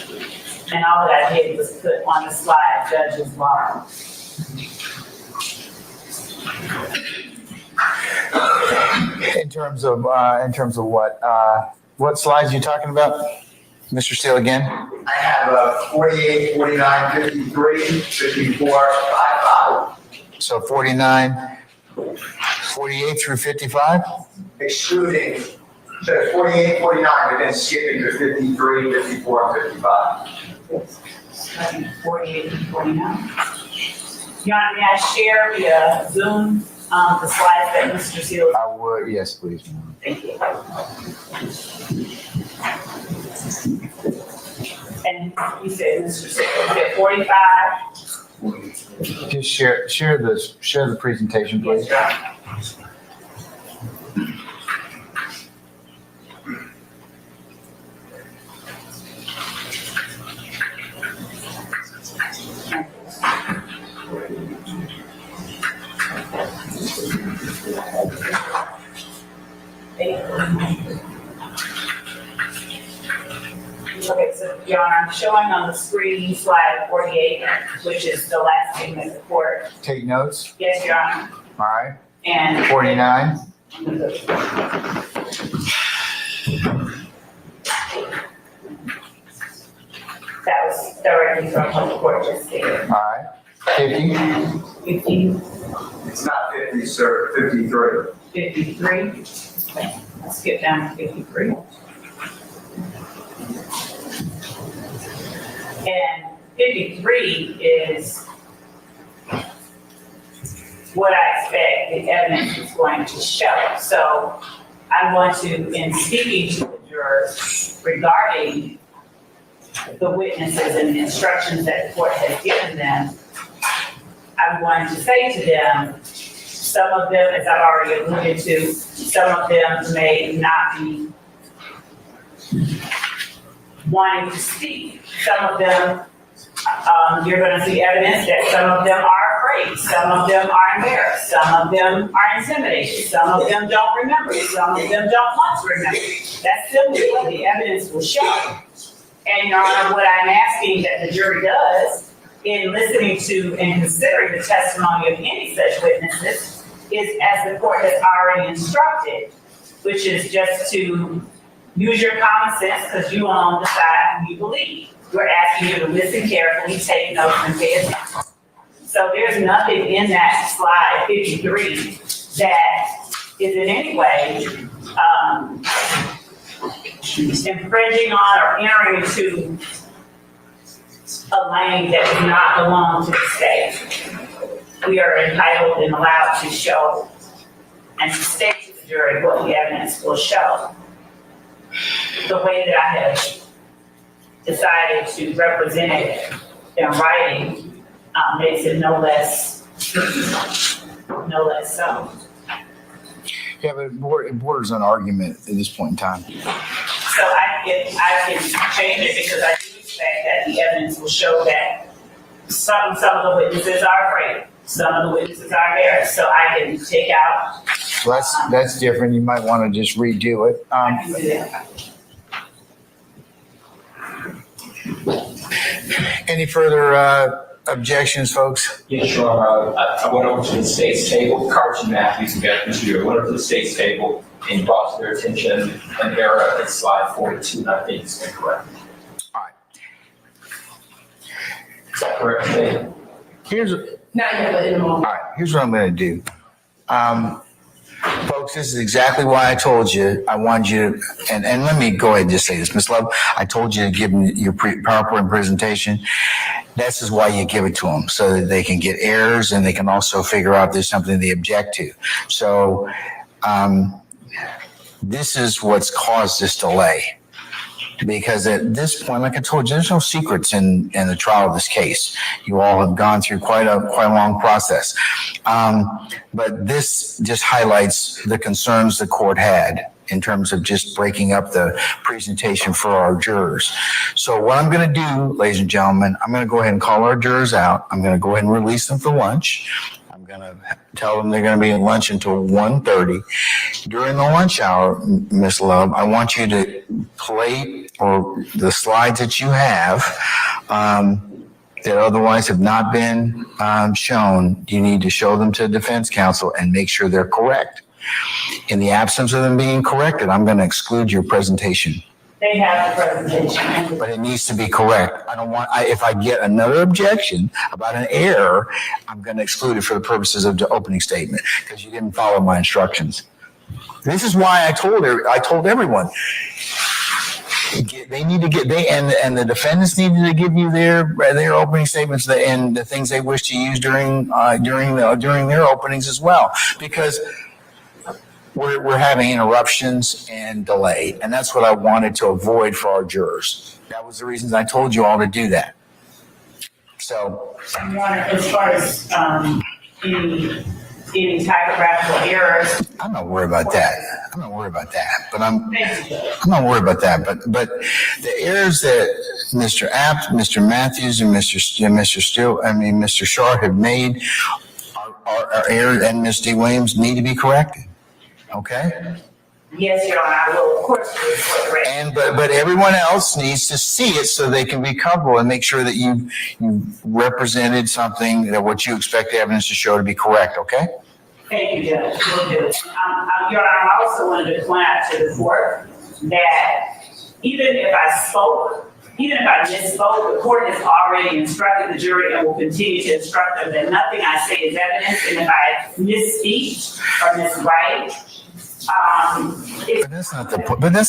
[SPEAKER 4] And all that I did was put on the slide, judge's bar.
[SPEAKER 1] In terms of what slides are you talking about? Mr. Steele again?
[SPEAKER 3] I have 48, 49, 53, 54, 55.
[SPEAKER 1] So 49, 48 through 55?
[SPEAKER 3] Excluding, so it's 48, 49, but then skipping to 53, 54, and 55.
[SPEAKER 4] 48 and 49. Your Honor, may I share via Zoom the slides that Mr. Seal?
[SPEAKER 1] I would, yes, please.
[SPEAKER 4] Thank you. And you said, Mr. Seal, you said 45?
[SPEAKER 1] Just share the presentation, please.
[SPEAKER 4] Yes, Your Honor. Okay, so Your Honor, I'm showing on the screen slide 48, which is the last thing that the court.
[SPEAKER 1] Take notes.
[SPEAKER 4] Yes, Your Honor.
[SPEAKER 1] All right.
[SPEAKER 4] And
[SPEAKER 1] 49.
[SPEAKER 4] that was directly from what the court just stated.
[SPEAKER 1] All right. 50.
[SPEAKER 4] 50,
[SPEAKER 3] It's not 50, sir, 53.
[SPEAKER 4] 53. Let's get down to 53. And 53 is what I expect the evidence is going to show. So I want to, in speaking to the jurors regarding the witnesses and the instructions that the court has given them, I'm going to say to them, some of them, as I've already alluded to, some of them may not be wanting to speak. Some of them, you're going to see evidence that some of them are afraid, some of them are embarrassed, some of them are intimidated, some of them don't remember, some of them don't want to remember. That's simply what the evidence will show. And Your Honor, what I'm asking that the jury does in listening to and considering the testimony of any such witnesses is, as the court has already instructed, which is just to use your common sense because you all decide who you believe. We're asking you to listen carefully, take notes, and pay attention. So there's nothing in that slide 53 that is in any way infringing on or entering into a lane that does not belong to the state. We are entitled and allowed to show and to state to the jury what the evidence will show. The way that I have decided to represent it in writing makes it no less so.
[SPEAKER 1] Yeah, but it borders on argument at this point in time.
[SPEAKER 4] So I can change it because I do expect that the evidence will show that some of the witnesses are afraid, some of the witnesses are embarrassed. So I can take out.
[SPEAKER 1] Well, that's different. You might want to just redo it.
[SPEAKER 4] I can do that.
[SPEAKER 1] Any further objections, folks?
[SPEAKER 13] Yes, sure. I went over to the state's table, Carson Matthews, and Mr. Deere went over to the state's table and brought to their attention an error in slide 42, and I think it's incorrect.
[SPEAKER 1] All right.
[SPEAKER 13] Is that correct, State?
[SPEAKER 4] Not yet, but in a moment.
[SPEAKER 1] All right, here's what I'm going to do. Folks, this is exactly why I told you I wanted you to, and let me go ahead and just say this, Ms. Love, I told you to give them your PowerPoint presentation. This is why you give it to them, so that they can get errors and they can also figure out if there's something they object to. So this is what's caused this delay. Because at this point, like I told you, there's no secrets in the trial of this case. You all have gone through quite a long process. But this just highlights the concerns the court had in terms of just breaking up the presentation for our jurors. So what I'm going to do, ladies and gentlemen, I'm going to go ahead and call our jurors out. I'm going to go ahead and release them for lunch. I'm going to tell them they're going to be at lunch until 1:30. During the lunch hour, Ms. Love, I want you to play or the slides that you have that otherwise have not been shown. You need to show them to the defense counsel and make sure they're correct. In the absence of them being corrected, I'm going to exclude your presentation.
[SPEAKER 4] They have the presentation.
[SPEAKER 1] But it needs to be correct. I don't want, if I get another objection about an error, I'm going to exclude it for the purposes of the opening statement because you didn't follow my instructions. This is why I told everyone. They need to get, and the defendants needed to give you their opening statements and the things they wish to use during their openings as well, because we're having interruptions and delay, and that's what I wanted to avoid for our jurors. That was the reasons I told you all to do that. So,
[SPEAKER 4] Your Honor, as far as any typographical errors.
[SPEAKER 1] I'm not worried about that. But I'm not worried about that. But the errors that Mr. Apt, Mr. Matthews, and Mr. Shar have made are errors, and Ms. D. Williams need to be corrected. Okay?
[SPEAKER 4] Yes, Your Honor, I will, of course, correct.
[SPEAKER 1] And but everyone else needs to see it so they can be comfortable and make sure that you represented something that what you expect the evidence to show to be correct. Okay?
[SPEAKER 4] Thank you, Judge. Will do. Your Honor, I also wanted to point out to the court that even if I misspoke, the court has already instructed the jury and will continue to instruct them that nothing I say is evidence, and if I misspeak or miswrite,
[SPEAKER 1] But that's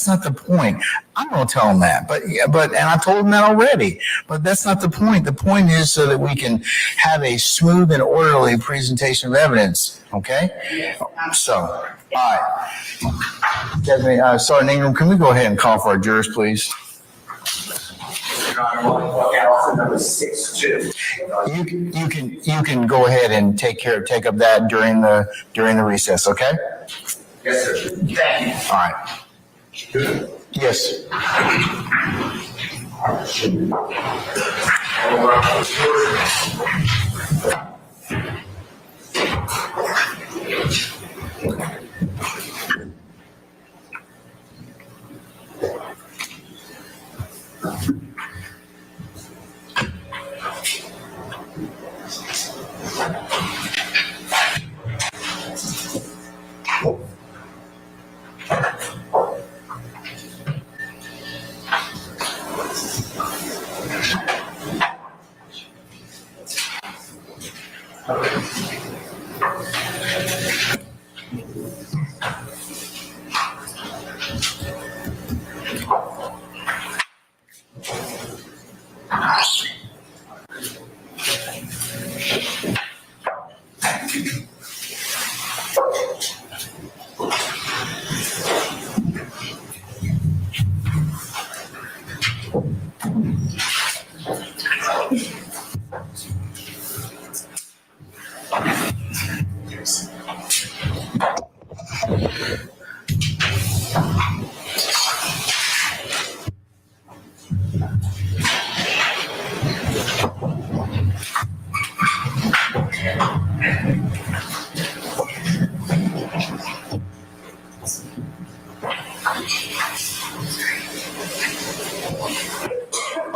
[SPEAKER 1] not the point. I'm going to tell them that. And I told them that already. But that's not the point. The point is so that we can have a smooth and orderly presentation of evidence. Okay? So, all right. Desmond, Sergeant Ingram, can we go ahead and call for our jurors, please?
[SPEAKER 3] Your Honor, we'll look at also number 6-2.
[SPEAKER 1] You can go ahead and take up that during the recess. Okay?
[SPEAKER 3] Yes, sir. Thank you.
[SPEAKER 1] All right. Yes.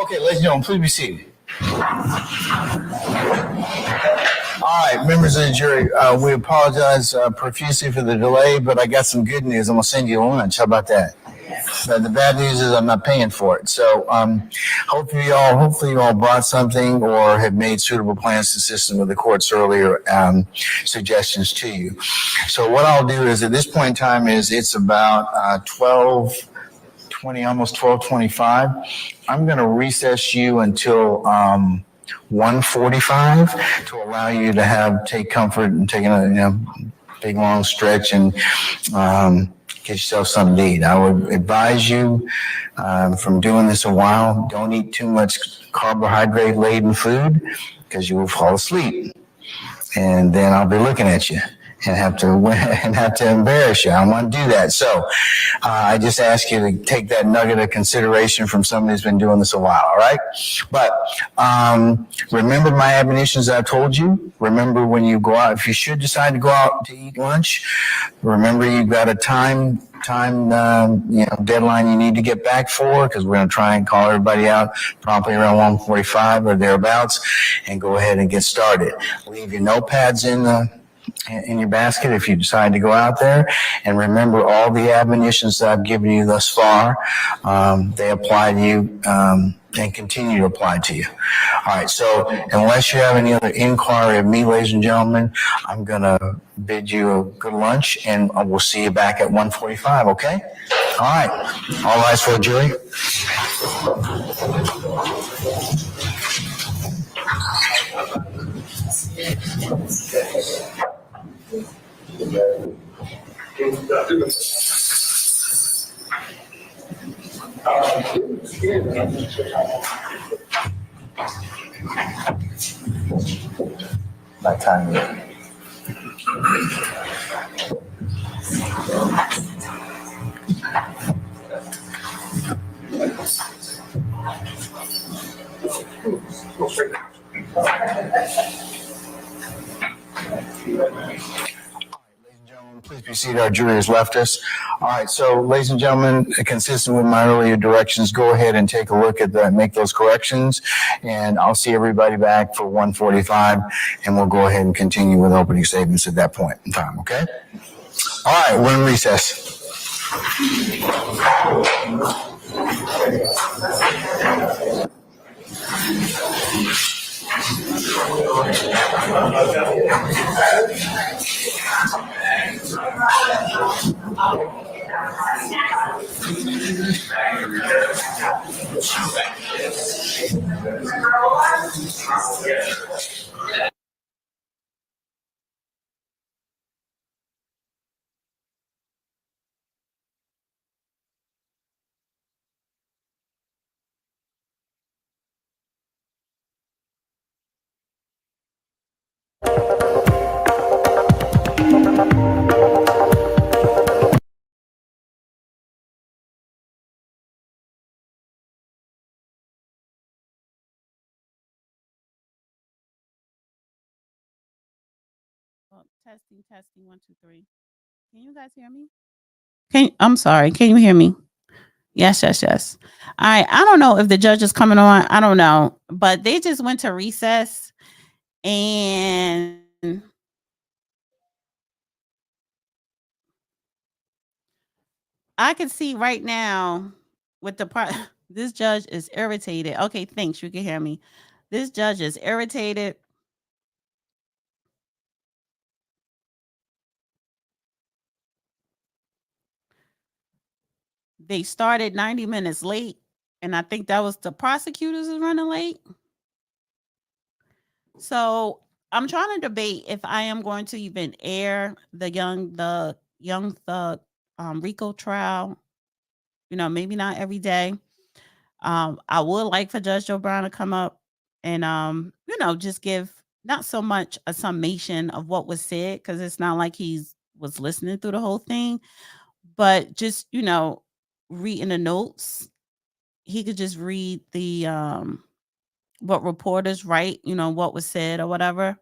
[SPEAKER 1] Okay, ladies and gentlemen, please be seated. All right, members of the jury, we apologize profusely for the delay, but I got some good news. I'm going to send you lunch. How about that? The bad news is I'm not paying for it. So hopefully you all brought something or have made suitable plans consistent with the court's earlier suggestions to you. So what I'll do is at this point in time it's about 12:20, almost 12:25. I'm going to recess you until 1:45 to allow you to take comfort and take a big long stretch and get yourself something to eat. I would advise you from doing this a while, don't eat too much carbohydrate laden food because you will fall asleep, and then I'll be looking at you and have to embarrass you. I don't want to do that. So I just ask you to take that nugget of consideration from somebody who's been doing this a while, all right? But remember my admonitions I told you. Remember when you go out, if you should decide to go out to eat lunch, remember you've got a time deadline you need to get back for, because we're going to try and call everybody out promptly around 1:45 or thereabouts and go ahead and get started. Leave your notepads in in your basket if you decide to go out there. And remember all the admonitions that I've given you thus far. They apply to you and continue to apply to you. All right, so unless you have any other inquiry of me, ladies and gentlemen, I'm going to bid you a good lunch, and we'll see you back at 1:45, okay? All right, all rise for the jury. My time. Please be seated. Our jury has left us. All right. So, ladies and gentlemen, consistent with my earlier directions, go ahead and take a look at that, make those corrections, and I'll see everybody back for 1:45, and we'll go ahead and continue with opening statements at that point in time. Okay. All right. We're in recess.
[SPEAKER 14] Testing, 1, 2, 3. Can you guys hear me? I'm sorry. Can you hear me? Yes. All right. I don't know if the judge is coming on. I don't know, but they just went to recess, and I can see right now with the part. This judge is irritated. Okay, thanks. You can hear me. This judge is irritated. They started 90 minutes late, and I think that was the prosecutors is running late. So I'm trying to debate if I am going to even air the young thug RICO trial. Maybe not every day. I would like for Judge Joe Brown to come up and just give not so much a summation of what was said, because it's not like was listening through the whole thing, but just reading the notes. He could just read the what reporters write, what was said or whatever,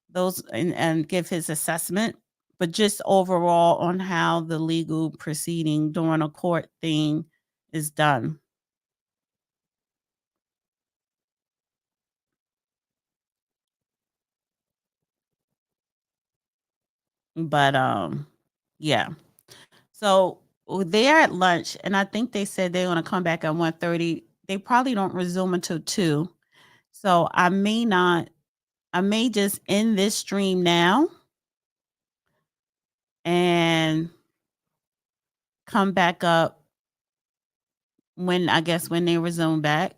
[SPEAKER 14] those, and give his assessment, but just overall on how the legal proceeding during a court thing is done. But yeah. So they're at lunch, and I think they said they're going to come back at 1:30. They probably don't resume until 2. So I may just end this stream now and come back up when they resume back.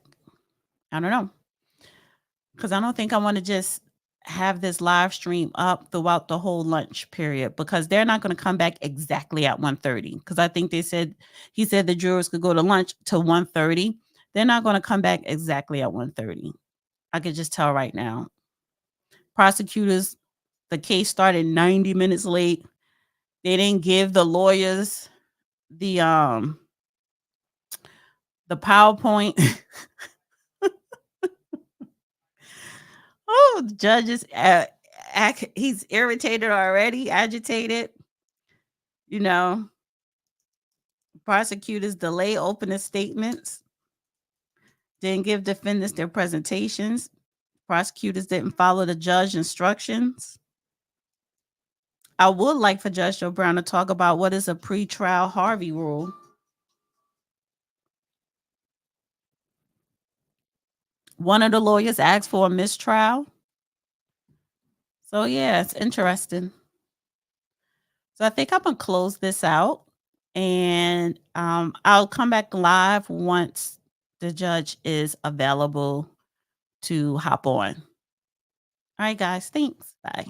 [SPEAKER 14] I don't know. Because I don't think I want to just have this live stream up throughout the whole lunch period, because they're not going to come back exactly at 1:30. Because I think he said the jurors could go to lunch till 1:30. They're not going to come back exactly at 1:30. I could just tell right now. Prosecutors, the case started 90 minutes late. They didn't give the lawyers the PowerPoint. Oh, the judge is he's irritated already, agitated. Prosecutors delay opening statements. Didn't give defendants their presentations. Prosecutors didn't follow the judge instructions. I would like for Judge Joe Brown to talk about what is a pretrial Harvey rule. One of the lawyers asked for a mistrial. So yeah, it's interesting. So I think I'm gonna close this out, and I'll come back live once the judge is available to hop on. All right, guys. Thanks. Bye.